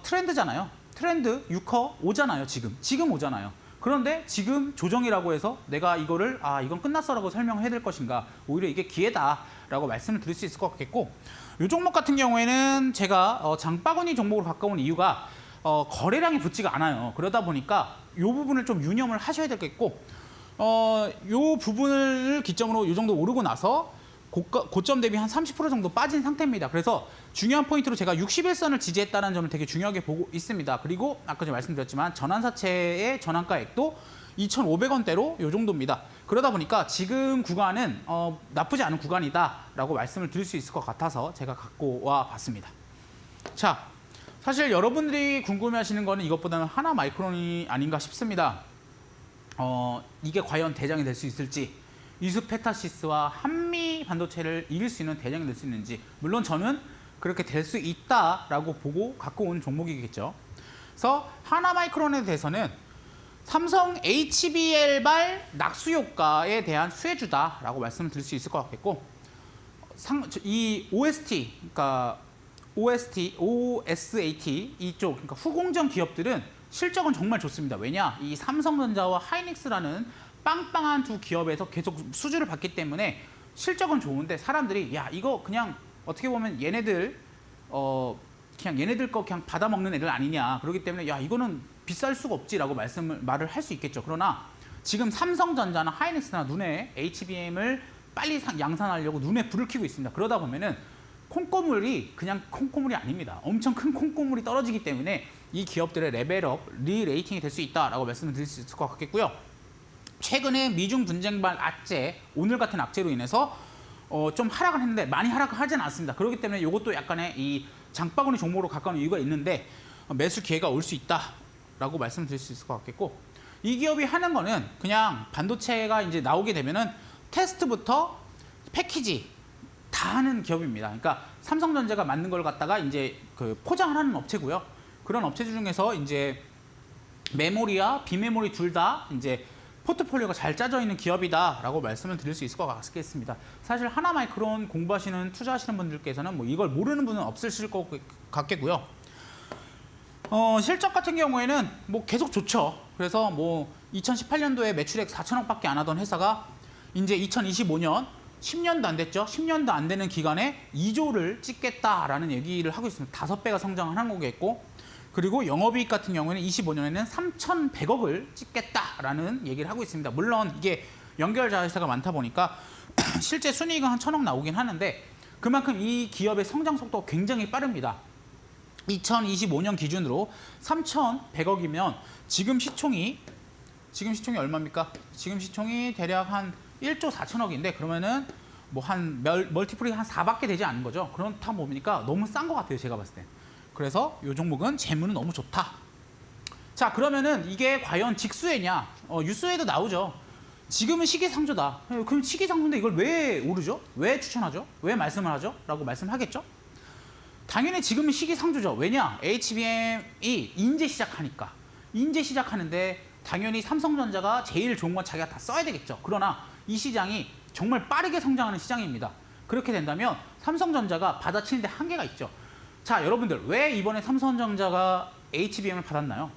트렌드잖아요. 트렌드, 유커 오잖아요. 지금 오잖아요. 그런데 지금 조정이라고 해서 내가 이거를 이건 끝났어라고 설명해야 될 것인가, 오히려 이게 기회다라고 말씀을 드릴 수 있을 것 같겠고, 이 종목 같은 경우에는 제가 장바구니 종목으로 바꿔온 이유가 거래량이 붙지가 않아요. 그러다 보니까 이 부분을 좀 유념을 하셔야 되겠고, 이 부분을 기점으로 이 정도 오르고 나서 고점 대비 한 30% 정도 빠진 상태입니다. 그래서 중요한 포인트로 제가 61선을 지지했다는 점을 되게 중요하게 보고 있습니다. 그리고 아까 제가 말씀드렸지만 전환사채의 전환가액도 2,500원대로 이 정도입니다. 그러다 보니까 지금 구간은 나쁘지 않은 구간이다라고 말씀을 드릴 수 있을 것 같아서 제가 갖고 와 봤습니다. 자, 사실 여러분들이 궁금해하시는 거는 이것보다는 하나마이크론이 아닌가 싶습니다. 이게 과연 대장이 될 수 있을지, 이수페타시스와 한미 반도체를 이길 수 있는 대장이 될 수 있는지, 물론 저는 그렇게 될 수 있다라고 보고 갖고 온 종목이겠죠. 그래서 하나마이크론에 대해서는 삼성 HBL발 낙수 효과에 대한 수혜주다라고 말씀을 드릴 수 있을 것 같겠고, 이 OST, 그러니까 OSAT 이쪽, 그러니까 후공정 기업들은 실적은 정말 좋습니다. 왜냐? 이 삼성전자와 하이닉스라는 빵빵한 두 기업에서 계속 수주를 받기 때문에 실적은 좋은데 사람들이 야 이거 그냥 어떻게 보면 얘네들 그냥 얘네들 거 그냥 받아먹는 애들 아니냐, 그렇기 때문에 야 이거는 비쌀 수가 없지라고 말을 할 수 있겠죠. 그러나 지금 삼성전자나 하이닉스나 눈에 HBM을 빨리 양산하려고 눈에 불을 켜고 있습니다. 그러다 보면은 콩고물이 그냥 콩고물이 아닙니다. 엄청 큰 콩고물이 떨어지기 때문에 이 기업들의 레벨업, 리레이팅이 될 수 있다라고 말씀을 드릴 수 있을 것 같겠고요. 최근에 미중 분쟁발 악재, 오늘 같은 악재로 인해서 좀 하락을 했는데 많이 하락을 하지는 않습니다. 그렇기 때문에 이것도 약간의 이 장바구니 종목으로 가까운 이유가 있는데 매수 기회가 올 수 있다라고 말씀드릴 수 있을 것 같겠고, 이 기업이 하는 거는 그냥 반도체가 이제 나오게 되면은 테스트부터 패키지 다 하는 기업입니다. 그러니까 삼성전자가 만든 걸 갖다가 이제 그 포장을 하는 업체고요. 그런 업체 중에서 이제 메모리와 비메모리 둘 다 이제 포트폴리오가 잘 짜져 있는 기업이다라고 말씀을 드릴 수 있을 것 같겠습니다. 사실 하나마이크론 공부하시는 투자하시는 분들께서는 뭐 이걸 모르는 분은 없으실 것 같겠고요. 실적 같은 경우에는 뭐 계속 좋죠. 그래서 뭐 2018년도에 매출액 4천억밖에 안 하던 회사가 이제 2025년 10년도 안 됐죠. 10년도 안 되는 기간에 2조를 찍겠다라는 얘기를 하고 있습니다. 5배가 성장을 한 거겠고, 그리고 영업이익 같은 경우에는 25년에는 3,100억을 찍겠다라는 얘기를 하고 있습니다. 물론 이게 연결 자회사가 많다 보니까 실제 순이익은 한 1,000억 나오긴 하는데 그만큼 이 기업의 성장 속도가 굉장히 빠릅니다. 2025년 기준으로 3,100억이면 지금 시총이 얼마입니까? 지금 시총이 대략 한 1조 4천억인데 그러면은 뭐 한 멀티플이 한 4밖에 되지 않는 거죠. 그렇다 보니까 너무 싼 것 같아요, 제가 봤을 때. 그래서 이 종목은 재무는 너무 좋다. 자, 그러면은 이게 과연 직수혜냐? 유수혜도 나오죠. 지금은 시기상조다. 그럼 시기상조인데 이걸 왜 오르죠? 왜 추천하죠? 왜 말씀을 하죠? 라고 말씀하겠죠? 당연히 지금은 시기상조죠. 왜냐? HBM이 인제 시작하니까. 인제 시작하는데 당연히 삼성전자가 제일 좋은 건 자기가 다 써야 되겠죠. 그러나 이 시장이 정말 빠르게 성장하는 시장입니다. 그렇게 된다면 삼성전자가 받아치는데 한계가 있죠. 자, 여러분들 왜 이번에 삼성전자가 HBM을 받았나요?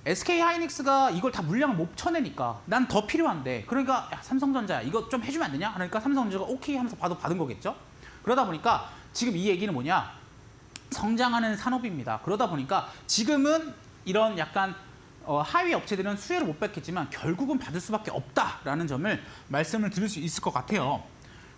SK하이닉스가 이걸 다 물량을 못 쳐내니까 난 더 필요한데, 그러니까 야, 삼성전자 이거 좀 해주면 안 되냐? 그러니까 삼성전자가 오케이 하면서 받은 거겠죠. 그러다 보니까 지금 이 얘기는 뭐냐? 성장하는 산업입니다. 그러다 보니까 지금은 이런 약간 하위 업체들은 수혜를 못 받겠지만 결국은 받을 수밖에 없다라는 점을 말씀을 드릴 수 있을 것 같아요.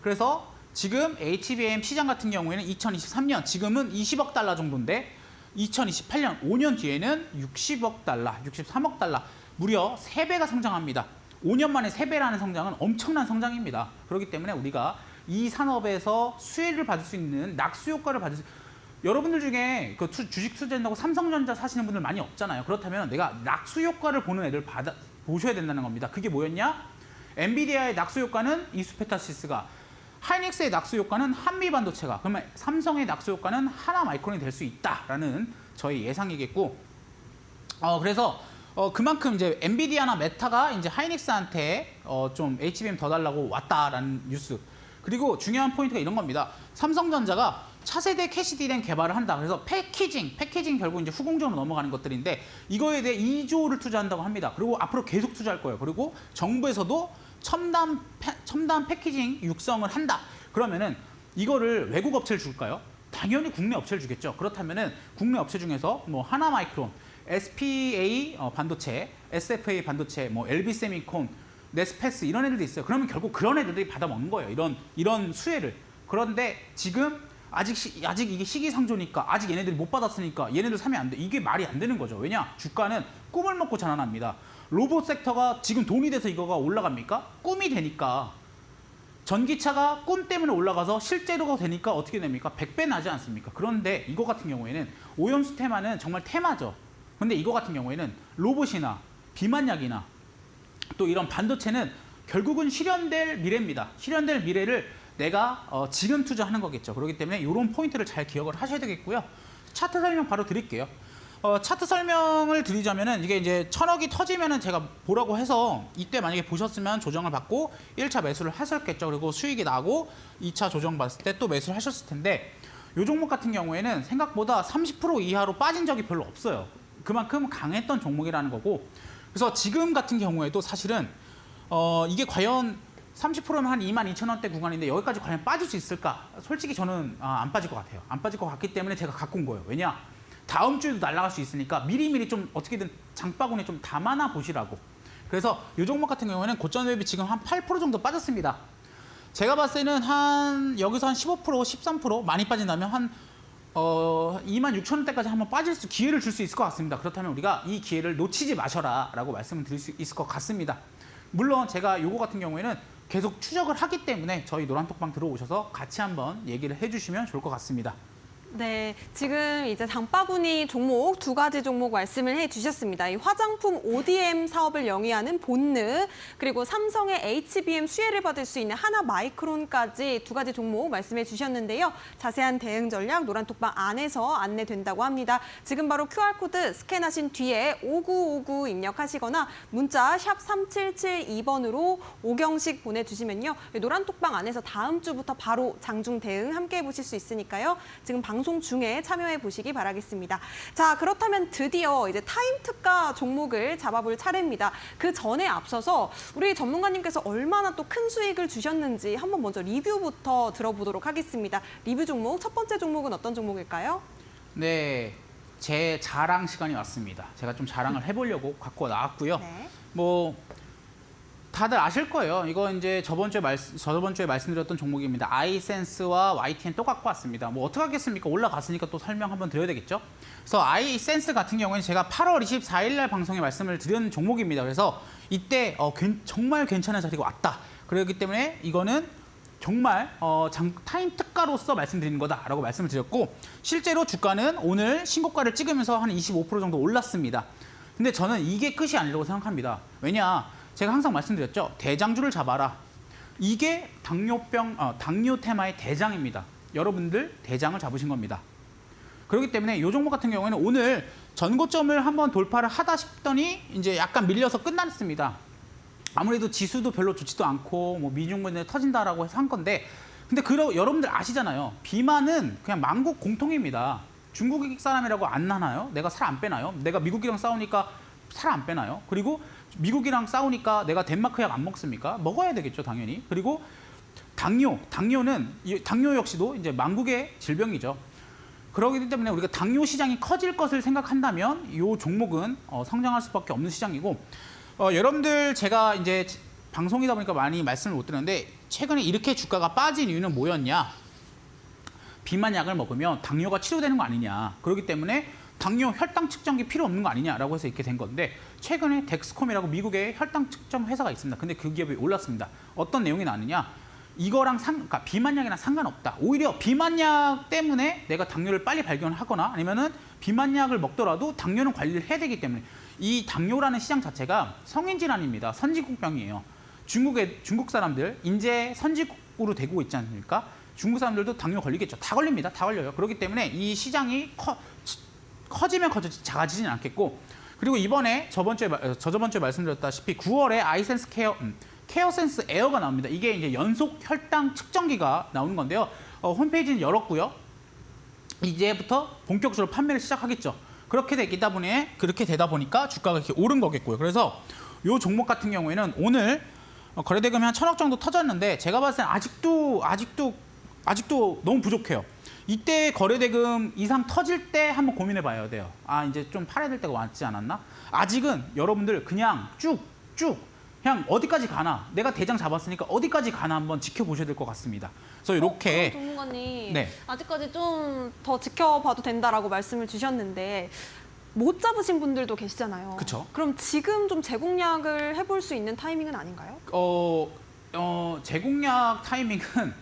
그래서 지금 HBM 시장 같은 경우에는 2023년 지금은 20억 달러 정도인데 2028년 5년 뒤에는 60억 달러, 63억 달러, 무려 3배가 성장합니다. 5년 만에 3배라는 성장은 엄청난 성장입니다. 그렇기 때문에 우리가 이 산업에서 수혜를 받을 수 있는 낙수 효과를 받을 수, 여러분들 중에 그 주식 투자한다고 삼성전자 사시는 분들 많이 없잖아요. 그렇다면 내가 낙수 효과를 보는 애들 보셔야 된다는 겁니다. 그게 뭐였냐? 엔비디아의 낙수 효과는 이수페타시스가, 하이닉스의 낙수 효과는 한미반도체가, 그러면 삼성의 낙수 효과는 하나마이크론이 될 수 있다라는 저희 예상이겠고, 그래서 그만큼 이제 엔비디아나 메타가 이제 하이닉스한테 좀 HBM 더 달라고 왔다라는 뉴스. 그리고 중요한 포인트가 이런 겁니다. 삼성전자가 차세대 캐시 D램 개발을 한다. 그래서 패키징 결국 이제 후공정으로 넘어가는 것들인데 이거에 대해 2조를 투자한다고 합니다. 그리고 앞으로 계속 투자할 거예요. 그리고 정부에서도 첨단 패키징 육성을 한다. 그러면은 이거를 외국 업체를 줄까요? 당연히 국내 업체를 주겠죠. 그렇다면은 국내 업체 중에서 뭐 하나마이크론, SPA 반도체, SFA 반도체, 뭐 LB세미콘, 네스페스 이런 애들도 있어요. 그러면 결국 그런 애들이 받아먹는 거예요. 이런 수혜를. 그런데 지금 아직 이게 시기상조니까 아직 얘네들이 못 받았으니까 얘네들 사면 안 돼. 이게 말이 안 되는 거죠. 왜냐? 주가는 꿈을 먹고 자라납니다. 로봇 섹터가 지금 돈이 돼서 이거가 올라갑니까? 꿈이 되니까. 전기차가 꿈 때문에 올라가서 실제로가 되니까 어떻게 됩니까? 100배 나지 않습니까? 그런데 이거 같은 경우에는 오염수 테마는 정말 테마죠. 근데 이거 같은 경우에는 로봇이나 비만약이나 또 이런 반도체는 결국은 실현될 미래입니다. 실현될 미래를 내가 지금 투자하는 거겠죠. 그렇기 때문에 이런 포인트를 잘 기억을 하셔야 되겠고요. 차트 설명 바로 드릴게요. 차트 설명을 드리자면은 이게 이제 1000억이 터지면은 제가 보라고 해서 이때 만약에 보셨으면 조정을 받고 1차 매수를 하셨겠죠. 그리고 수익이 나고 2차 조정 봤을 때 또 매수를 하셨을 텐데 이 종목 같은 경우에는 생각보다 30% 이하로 빠진 적이 별로 없어요. 그만큼 강했던 종목이라는 거고 그래서 지금 같은 경우에도 사실은 이게 과연 30%면 한 22,000원대 구간인데 여기까지 과연 빠질 수 있을까? 솔직히 저는 안 빠질 것 같아요. 안 빠질 것 같기 때문에 제가 갖고 온 거예요. 왜냐? 다음 주에도 날아갈 수 있으니까 미리미리 좀 어떻게든 장바구니에 좀 담아놔 보시라고. 그래서 이 종목 같은 경우에는 고점 대비 지금 한 8% 정도 빠졌습니다. 제가 봤을 때는 여기서 한 15%, 13% 많이 빠진다면 한 26,000원대까지 한번 기회를 줄 수 있을 것 같습니다. 그렇다면 우리가 이 기회를 놓치지 마셔라 라고 말씀을 드릴 수 있을 것 같습니다. 물론 제가 요거 같은 경우에는 계속 추적을 하기 때문에 저희 노란톡방 들어오셔서 같이 한번 얘기를 해주시면 좋을 것 같습니다. 네, 지금 이제 장바구니 종목 2가지 종목 말씀을 해주셨습니다. 이 화장품 ODM 사업을 영위하는 본느, 그리고 삼성의 HBM 수혜를 받을 수 있는 하나마이크론까지 2가지 종목 말씀해 주셨는데요. 자세한 대응 전략 노란톡방 안에서 안내된다고 합니다. 지금 바로 QR코드 스캔하신 뒤에 5959 입력하시거나 문자 샵 3772번으로 오경식 보내주시면요. 노란톡방 안에서 다음 주부터 바로 장중 대응 함께 해보실 수 있으니까요. 지금 방송 중에 참여해 보시기 바라겠습니다. 자, 그렇다면 드디어 이제 타임 특가 종목을 잡아볼 차례입니다. 그 전에 앞서서 우리 전문가님께서 얼마나 또 큰 수익을 주셨는지 한번 먼저 리뷰부터 들어보도록 하겠습니다. 리뷰 종목, 첫 번째 종목은 어떤 종목일까요? 네, 제 자랑 시간이 왔습니다. 제가 좀 자랑을 해보려고 갖고 나왔고요. 네. 뭐 다들 아실 거예요. 이거 이제 저번 주에 말씀드렸던 종목입니다. 아이센스와 YTN 또 갖고 왔습니다. 뭐 어떻게 하겠습니까? 올라갔으니까 또 설명 한번 드려야 되겠죠. 그래서 아이센스 같은 경우는 제가 8월 24일 날 방송에 말씀을 드린 종목입니다. 그래서 이때 정말 괜찮은 자리가 왔다. 그렇기 때문에 이거는 정말 타임 특가로서 말씀드리는 거다라고 말씀을 드렸고 실제로 주가는 오늘 신고가를 찍으면서 한 25% 정도 올랐습니다. 근데 저는 이게 끝이 아니라고 생각합니다. 왜냐? 제가 항상 말씀드렸죠. 대장주를 잡아라. 이게 당뇨 테마의 대장입니다. 여러분들 대장을 잡으신 겁니다. 그렇기 때문에 이 종목 같은 경우에는 오늘 전고점을 한번 돌파를 하다 싶더니 이제 약간 밀려서 끝났습니다. 아무래도 지수도 별로 좋지도 않고 뭐 미중분에 터진다라고 해서 한 건데 근데 여러분들 아시잖아요. 비만은 그냥 만국 공통입니다. 중국 사람이라고 안 나나요? 내가 살 안 빼나요? 내가 미국이랑 싸우니까 살 안 빼나요? 그리고 미국이랑 싸우니까 내가 덴마크 약 안 먹습니까? 먹어야 되겠죠, 당연히. 그리고 당뇨 역시도 이제 만국의 질병이죠. 그렇기 때문에 우리가 당뇨 시장이 커질 것을 생각한다면 이 종목은 성장할 수밖에 없는 시장이고 여러분들 제가 이제 방송이다 보니까 많이 말씀을 못 드렸는데 최근에 이렇게 주가가 빠진 이유는 뭐였냐? 비만약을 먹으면 당뇨가 치료되는 거 아니냐. 그렇기 때문에 당뇨 혈당 측정기 필요 없는 거 아니냐라고 해서 이렇게 된 건데 최근에 덱스콤이라고 미국의 혈당 측정 회사가 있습니다. 근데 그 기업이 올랐습니다. 어떤 내용이 나느냐? 이거랑 그러니까 비만약이랑 상관없다. 오히려 비만약 때문에 내가 당뇨를 빨리 발견하거나 아니면은 비만약을 먹더라도 당뇨는 관리를 해야 되기 때문에 이 당뇨라는 시장 자체가 성인 질환입니다. 선진국병이에요. 중국 사람들 이제 선진국으로 되고 있지 않습니까? 중국 사람들도 당뇨 걸리겠죠. 다 걸립니다. 다 걸려요. 그렇기 때문에 이 시장이 커지면 커지지 작아지진 않겠고 그리고 이번에 저저번 주에 말씀드렸다시피 9월에 아이센스 케어센스 에어가 나옵니다. 이게 이제 연속 혈당 측정기가 나오는 건데요. 홈페이지는 열었고요. 이제부터 본격적으로 판매를 시작하겠죠. 그렇게 되다 보니까 주가가 이렇게 오른 거겠고요. 그래서 이 종목 같은 경우에는 오늘 거래대금이 한 1,000억 정도 터졌는데 제가 봤을 때는 아직도 너무 부족해요. 이때 거래대금 이상 터질 때 한번 고민해 봐야 돼요. 이제 좀 팔아야 될 때가 왔지 않았나? 아직은 여러분들 그냥 쭉 그냥 어디까지 가나 내가 대장 잡았으니까 어디까지 가나 한번 지켜보셔야 될 것 같습니다. 그래서 이렇게 전문가님 네. 아직까지 좀 더 지켜봐도 된다라고 말씀을 주셨는데 못 잡으신 분들도 계시잖아요. 그쵸. 그럼 지금 좀 재공략을 해볼 수 있는 타이밍은 아닌가요? 재공략 타이밍은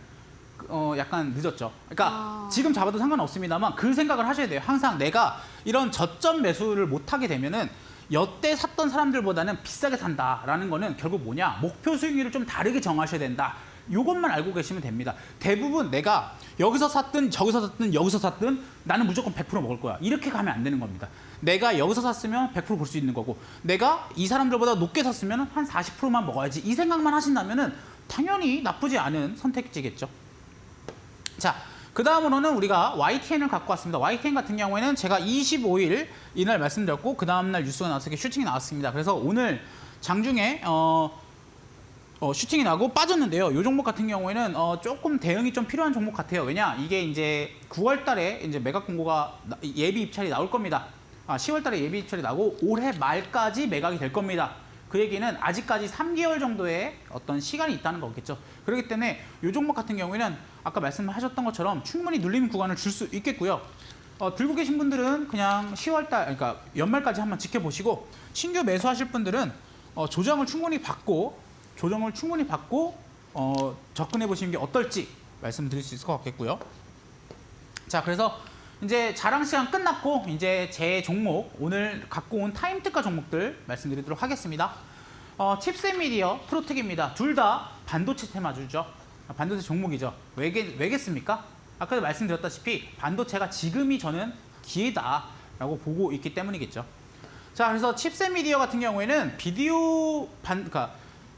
약간 늦었죠. 그러니까 지금 잡아도 상관없습니다만 그 생각을 하셔야 돼요. 항상 내가 이런 저점 매수를 못하게 되면은 여태 샀던 사람들보다는 비싸게 산다라는 거는 결국 뭐냐? 목표 수익률을 좀 다르게 정하셔야 된다. 이것만 알고 계시면 됩니다. 대부분 내가 여기서 샀든 저기서 샀든 여기서 샀든 나는 무조건 100% 먹을 거야. 이렇게 가면 안 되는 겁니다. 내가 여기서 샀으면 100% 볼 수 있는 거고 내가 이 사람들보다 높게 샀으면 한 40%만 먹어야지. 이 생각만 하신다면 당연히 나쁘지 않은 선택지겠죠. 자, 그 다음으로는 우리가 YTN을 갖고 왔습니다. YTN 같은 경우에는 제가 25일 이날 말씀드렸고 그 다음날 뉴스가 나와서 슈팅이 나왔습니다. 그래서 오늘 장중에 슈팅이 나고 빠졌는데요. 이 종목 같은 경우에는 조금 대응이 좀 필요한 종목 같아요. 왜냐? 이게 이제 9월 달에 이제 매각 공고가 예비 입찰이 나올 겁니다. 10월 달에 예비 입찰이 나고 올해 말까지 매각이 될 겁니다. 그 얘기는 아직까지 3개월 정도의 어떤 시간이 있다는 거겠죠. 그렇기 때문에 이 종목 같은 경우에는 아까 말씀하셨던 것처럼 충분히 눌림 구간을 줄 수 있겠고요. 들고 계신 분들은 그냥 10월 달, 그러니까 연말까지 한번 지켜보시고 신규 매수하실 분들은 조정을 충분히 받고 접근해 보시는 게 어떨지 말씀드릴 수 있을 것 같겠고요. 자, 그래서 이제 자랑 시간 끝났고 이제 제 종목 오늘 갖고 온 타임 특가 종목들 말씀드리도록 하겠습니다. 칩셋미디어, 프로텍입니다. 둘 다 반도체 테마주죠. 반도체 종목이죠. 왜겠습니까? 아까도 말씀드렸다시피 반도체가 지금이 저는 기회다라고 보고 있기 때문이겠죠. 자, 그래서 칩셋미디어 같은 경우에는 그러니까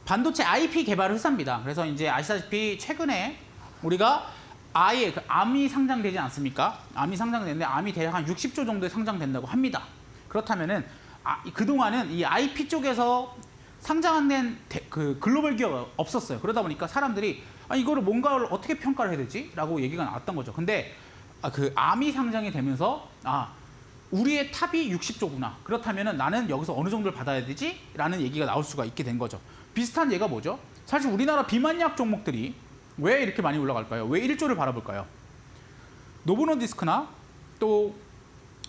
반도체 IP 개발 회사입니다. 그래서 이제 아시다시피 최근에 우리가 아예 암이 상장되지 않습니까? 암이 상장되는데 암이 대략 한 60조 정도에 상장된다고 합니다. 그렇다면은 그동안은 이 IP 쪽에서 상장된 그 글로벌 기업이 없었어요. 그러다 보니까 사람들이 이거를 뭔가를 어떻게 평가를 해야 되지? 라고 얘기가 나왔던 거죠. 근데 그 암이 상장이 되면서 우리의 탑이 60조구나. 그렇다면은 나는 여기서 어느 정도를 받아야 되지? 라는 얘기가 나올 수가 있게 된 거죠. 비슷한 예가 뭐죠? 사실 우리나라 비만약 종목들이 왜 이렇게 많이 올라갈까요? 왜 1조를 바라볼까요? 노보노디스크나 또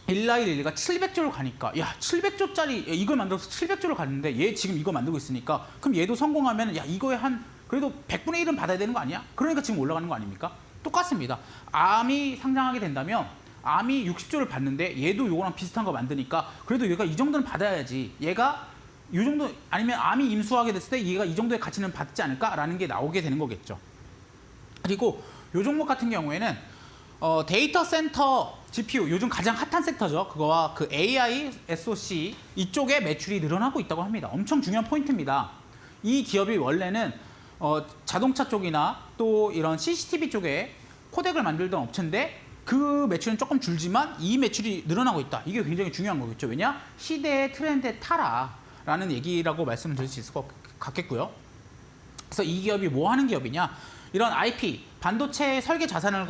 일라이릴리가 700조를 가니까 700조짜리 이걸 만들어서 700조를 갔는데 얘 지금 이거 만들고 있으니까 그럼 얘도 성공하면 이거에 한 그래도 100분의 1은 받아야 되는 거 아니야? 그러니까 지금 올라가는 거 아닙니까? 똑같습니다. 암이 상장하게 된다면 암이 60조를 받는데 얘도 요거랑 비슷한 거 만드니까 그래도 얘가 이 정도는 받아야지. 얘가 이 정도 아니면 암이 임수하게 됐을 때 얘가 이 정도의 가치는 받지 않을까라는 게 나오게 되는 거겠죠. 그리고 요 종목 같은 경우에는 데이터 센터 GPU 요즘 가장 핫한 섹터죠. 그거와 그 AI, SoC 이쪽에 매출이 늘어나고 있다고 합니다. 엄청 중요한 포인트입니다. 이 기업이 원래는 자동차 쪽이나 또 이런 CCTV 쪽에 코덱을 만들던 업체인데 그 매출은 조금 줄지만 이 매출이 늘어나고 있다. 이게 굉장히 중요한 거겠죠. 왜냐? 시대의 트렌드에 타라라는 얘기라고 말씀을 드릴 수 있을 것 같겠고요. 그래서 이 기업이 뭐 하는 기업이냐? 이런 IP, 반도체 설계 자산을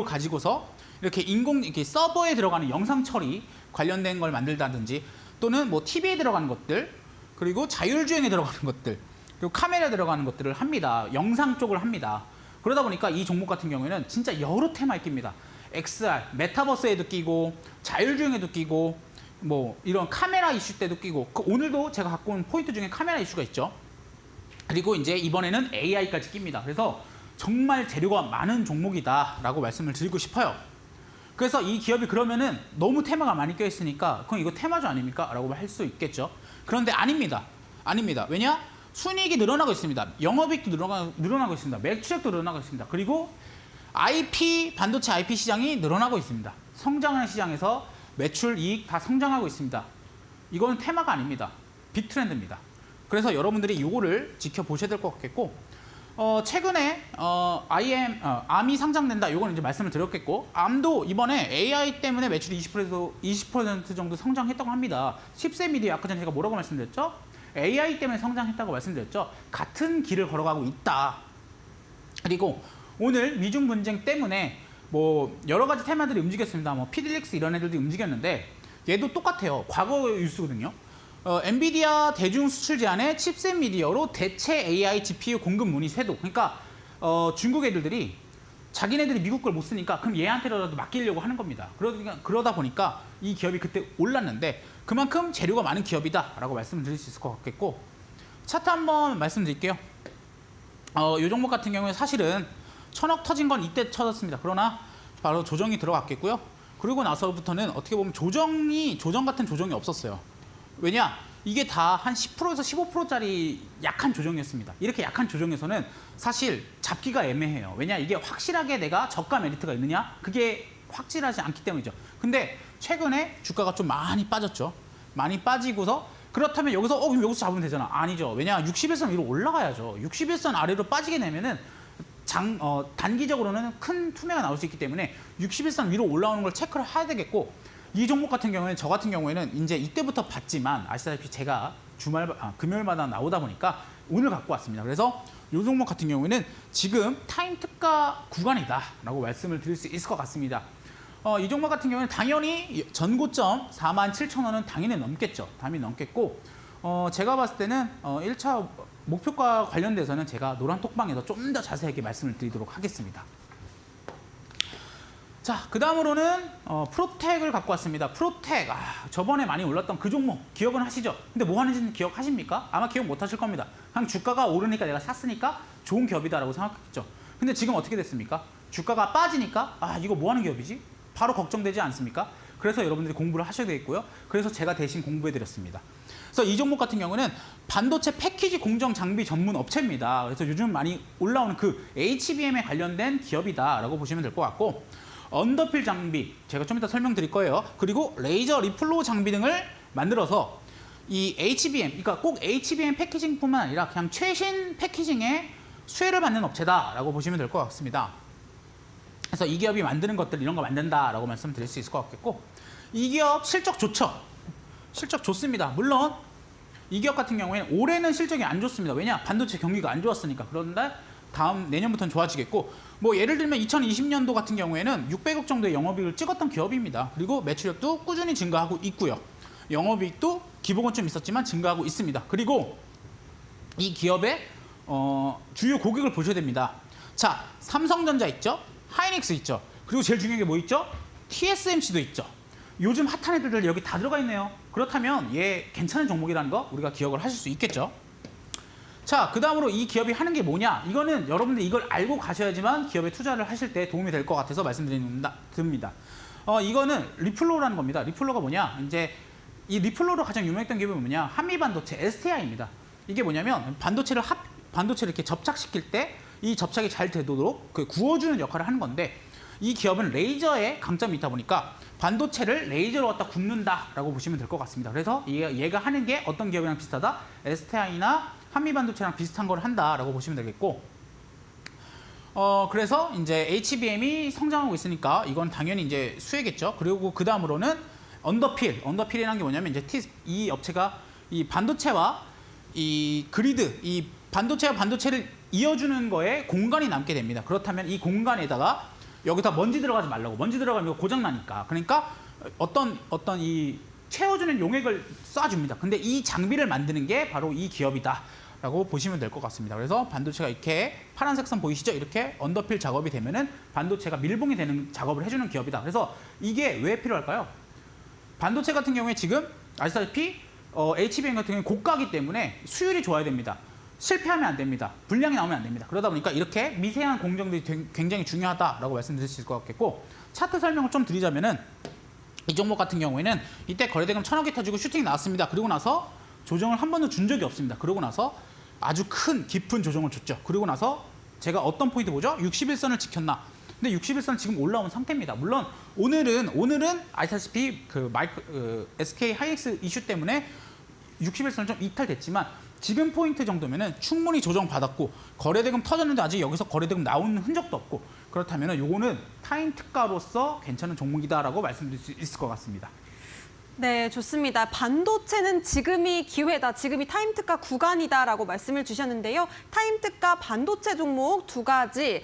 가지고서 이렇게 이렇게 서버에 들어가는 영상 처리 관련된 걸 만들다든지 또는 뭐 TV에 들어가는 것들 그리고 자율주행에 들어가는 것들 그리고 카메라에 들어가는 것들을 합니다. 영상 쪽을 합니다. 그러다 보니까 이 종목 같은 경우에는 진짜 여러 테마에 낍니다. XR, 메타버스에도 끼고 자율주행에도 끼고 뭐 이런 카메라 이슈 때도 끼고 오늘도 제가 갖고 온 포인트 중에 카메라 이슈가 있죠. 그리고 이제 이번에는 AI까지 낍니다. 그래서 정말 재료가 많은 종목이다라고 말씀을 드리고 싶어요. 그래서 이 기업이 그러면은 너무 테마가 많이 껴있으니까 그럼 이거 테마주 아닙니까? 라고 할 수 있겠죠. 그런데 아닙니다. 아닙니다. 왜냐? 순이익이 늘어나고 있습니다. 영업이익도 늘어나고 있습니다. 매출액도 늘어나고 있습니다. 그리고 반도체 IP 시장이 늘어나고 있습니다. 성장하는 시장에서 매출, 이익 다 성장하고 있습니다. 이거는 테마가 아닙니다. 빅트렌드입니다. 그래서 여러분들이 이거를 지켜보셔야 될 것 같겠고 최근에 암이 상장된다. 이건 이제 말씀을 드렸겠고 암도 이번에 AI 때문에 매출이 20% 정도 성장했다고 합니다. 칩셋미디어 아까 전에 제가 뭐라고 말씀드렸죠? AI 때문에 성장했다고 말씀드렸죠. 같은 길을 걸어가고 있다. 그리고 오늘 미중 분쟁 때문에 뭐 여러 가지 테마들이 움직였습니다. 뭐 피딜릭스 이런 애들도 움직였는데 얘도 똑같아요. 과거 뉴스거든요. 엔비디아 대중 수출 제한에 칩셋 미디어로 대체 AI GPU 공급 문의 쇄도. 그러니까 중국 애들이 자기네들이 미국 걸 못 쓰니까 그럼 얘한테라도 맡기려고 하는 겁니다. 그러다 보니까 이 기업이 그때 올랐는데 그만큼 재료가 많은 기업이다라고 말씀을 드릴 수 있을 것 같겠고 차트 한번 말씀드릴게요. 이 종목 같은 경우에 사실은 1000억 터진 건 이때 터졌습니다. 그러나 바로 조정이 들어갔겠고요. 그리고 나서부터는 어떻게 보면 조정 같은 조정이 없었어요. 왜냐? 이게 다 한 10%에서 15%짜리 약한 조정이었습니다. 이렇게 약한 조정에서는 사실 잡기가 애매해요. 왜냐? 이게 확실하게 내가 저가 메리트가 있느냐? 그게 확실하지 않기 때문이죠. 근데 최근에 주가가 좀 많이 빠졌죠. 많이 빠지고서 그렇다면 여기서 그럼 여기서 잡으면 되잖아. 아니죠. 왜냐? 60일선 위로 올라가야죠. 60일선 아래로 빠지게 되면은 단기적으로는 큰 투매가 나올 수 있기 때문에 60일선 위로 올라오는 걸 체크를 해야 되겠고, 이 종목 같은 경우에는 저 같은 경우에는 이제 이때부터 봤지만 아시다시피 제가 금요일마다 나오다 보니까 오늘 갖고 왔습니다. 그래서 이 종목 같은 경우에는 지금 타임 특가 구간이다라고 말씀을 드릴 수 있을 것 같습니다. 이 종목 같은 경우는 당연히 전고점 47,000원은 당연히 넘겠죠. 당연히 넘겠고, 제가 봤을 때는 1차 목표가 관련돼서는 제가 노란 톡방에서 좀 더 자세하게 말씀을 드리도록 하겠습니다. 자, 그 다음으로는 프로텍을 갖고 왔습니다. 프로텍, 저번에 많이 올랐던 그 종목 기억은 하시죠? 근데 뭐 하는지는 기억하십니까? 아마 기억 못 하실 겁니다. 그냥 주가가 오르니까 내가 샀으니까 좋은 기업이다라고 생각했죠. 근데 지금 어떻게 됐습니까? 주가가 빠지니까 이거 뭐 하는 기업이지? 바로 걱정되지 않습니까? 그래서 여러분들이 공부를 하셔야 되겠고요. 그래서 제가 대신 공부해드렸습니다. 그래서 이 종목 같은 경우는 반도체 패키지 공정 장비 전문 업체입니다. 그래서 요즘 많이 올라오는 그 HBM에 관련된 기업이다라고 보시면 될 것 같고, 언더필 장비, 제가 좀 이따 설명드릴 거예요. 그리고 레이저 리플로 장비 등을 만들어서 이 HBM, 그러니까 꼭 HBM 패키징뿐만 아니라 그냥 최신 패키징에 수혜를 받는 업체다라고 보시면 될 것 같습니다. 그래서 이 기업이 만드는 것들 이런 거 만든다라고 말씀드릴 수 있을 것 같겠고, 이 기업 실적 좋죠? 실적 좋습니다. 물론 이 기업 같은 경우에는 올해는 실적이 안 좋습니다. 왜냐? 반도체 경기가 안 좋았으니까. 그런데 내년부터는 좋아지겠고, 뭐 예를 들면 2020년도 같은 경우에는 600억 정도의 영업이익을 찍었던 기업입니다. 그리고 매출액도 꾸준히 증가하고 있고요. 영업이익도 기복은 좀 있었지만 증가하고 있습니다. 그리고 이 기업의 주요 고객을 보셔야 됩니다. 자, 삼성전자 있죠? 하이닉스 있죠? 그리고 제일 중요한 게 뭐 있죠? TSMC도 있죠. 요즘 핫한 애들 여기 다 들어가 있네요. 그렇다면 얘 괜찮은 종목이라는 거 우리가 기억을 하실 수 있겠죠. 자, 그 다음으로 이 기업이 하는 게 뭐냐? 이거는 여러분들 이걸 알고 가셔야지만 기업에 투자를 하실 때 도움이 될 것 같아서 말씀드립니다. 이거는 리플로라는 겁니다. 리플로가 뭐냐? 이제 이 리플로로 가장 유명했던 기업이 뭐냐? 한미반도체 STI입니다. 이게 뭐냐면 반도체를 이렇게 접착시킬 때 이 접착이 잘 되도록 구워주는 역할을 하는 건데, 이 기업은 레이저에 강점이 있다 보니까 반도체를 레이저로 갖다 굽는다라고 보시면 될 것 같습니다. 그래서 얘가 하는 게 어떤 기업이랑 비슷하다? STI나 한미반도체랑 비슷한 걸 한다라고 보시면 되겠고, 그래서 이제 HBM이 성장하고 있으니까 이건 당연히 이제 수혜겠죠. 그리고 그 다음으로는 언더필이라는 게 뭐냐면 이제 이 업체가 이 반도체와 이 그리드, 이 반도체와 반도체를 이어주는 거에 공간이 남게 됩니다. 그렇다면 이 공간에다가 여기다 먼지 들어가지 말라고. 먼지 들어가면 이거 고장 나니까. 그러니까 어떤 이 채워주는 용액을 쏴줍니다. 근데 이 장비를 만드는 게 바로 이 기업이다라고 보시면 될 것 같습니다. 그래서 반도체가 이렇게 파란색 선 보이시죠? 이렇게 언더필 작업이 되면은 반도체가 밀봉이 되는 작업을 해주는 기업이다. 그래서 이게 왜 필요할까요? 반도체 같은 경우에 지금 아시다시피 HBM 같은 경우는 고가이기 때문에 수율이 좋아야 됩니다. 실패하면 안 됩니다. 불량이 나오면 안 됩니다. 그러다 보니까 이렇게 미세한 공정들이 굉장히 중요하다라고 말씀드릴 수 있을 것 같겠고, 차트 설명을 좀 드리자면은 이 종목 같은 경우에는 이때 거래대금 1,000억이 터지고 슈팅이 나왔습니다. 그리고 나서 조정을 한 번도 준 적이 없습니다. 그러고 나서 아주 큰 깊은 조정을 줬죠. 그리고 나서 제가 어떤 포인트 보죠? 61선을 지켰나? 근데 61선 지금 올라온 상태입니다. 물론 오늘은 아시다시피 SK 하이닉스 이슈 때문에 61선을 좀 이탈됐지만, 지금 포인트 정도면은 충분히 조정받았고 거래대금 터졌는데 아직 여기서 거래대금 나오는 흔적도 없고, 그렇다면 요거는 타임 특가로서 괜찮은 종목이다라고 말씀드릴 수 있을 것 같습니다. 네, 좋습니다. 반도체는 지금이 기회다, 지금이 타임 특가 구간이다라고 말씀을 주셨는데요. 타임 특가 반도체 종목 두 가지.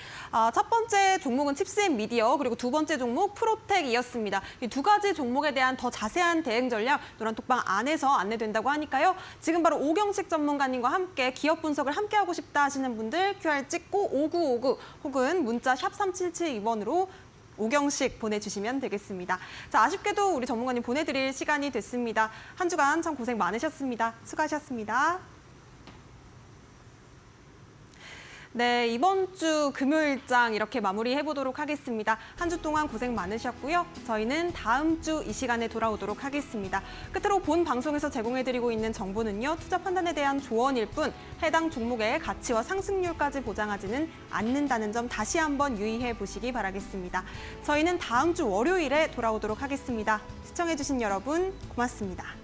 첫 번째 종목은 칩스앤 미디어, 그리고 두 번째 종목 프로텍이었습니다. 이 두 가지 종목에 대한 더 자세한 대응 전략 노란톡방 안에서 안내된다고 하니까요. 지금 바로 오경식 전문가님과 함께 기업 분석을 함께 하고 싶다 하시는 분들 QR 찍고 5959 혹은 문자 샵 3772번으로 오경식 보내주시면 되겠습니다. 자, 아쉽게도 우리 전문가님 보내드릴 시간이 됐습니다. 한 주간 참 고생 많으셨습니다. 수고하셨습니다. 네, 이번 주 금요일장 이렇게 마무리해 보도록 하겠습니다. 한 주 동안 고생 많으셨고요. 저희는 다음 주 이 시간에 돌아오도록 하겠습니다. 끝으로 본 방송에서 제공해드리고 있는 정보는요, 투자 판단에 대한 조언일 뿐 해당 종목의 가치와 상승률까지 보장하지는 않는다는 점 다시 한번 유의해 보시기 바라겠습니다. 저희는 다음 주 월요일에 돌아오도록 하겠습니다. 시청해주신 여러분 고맙습니다.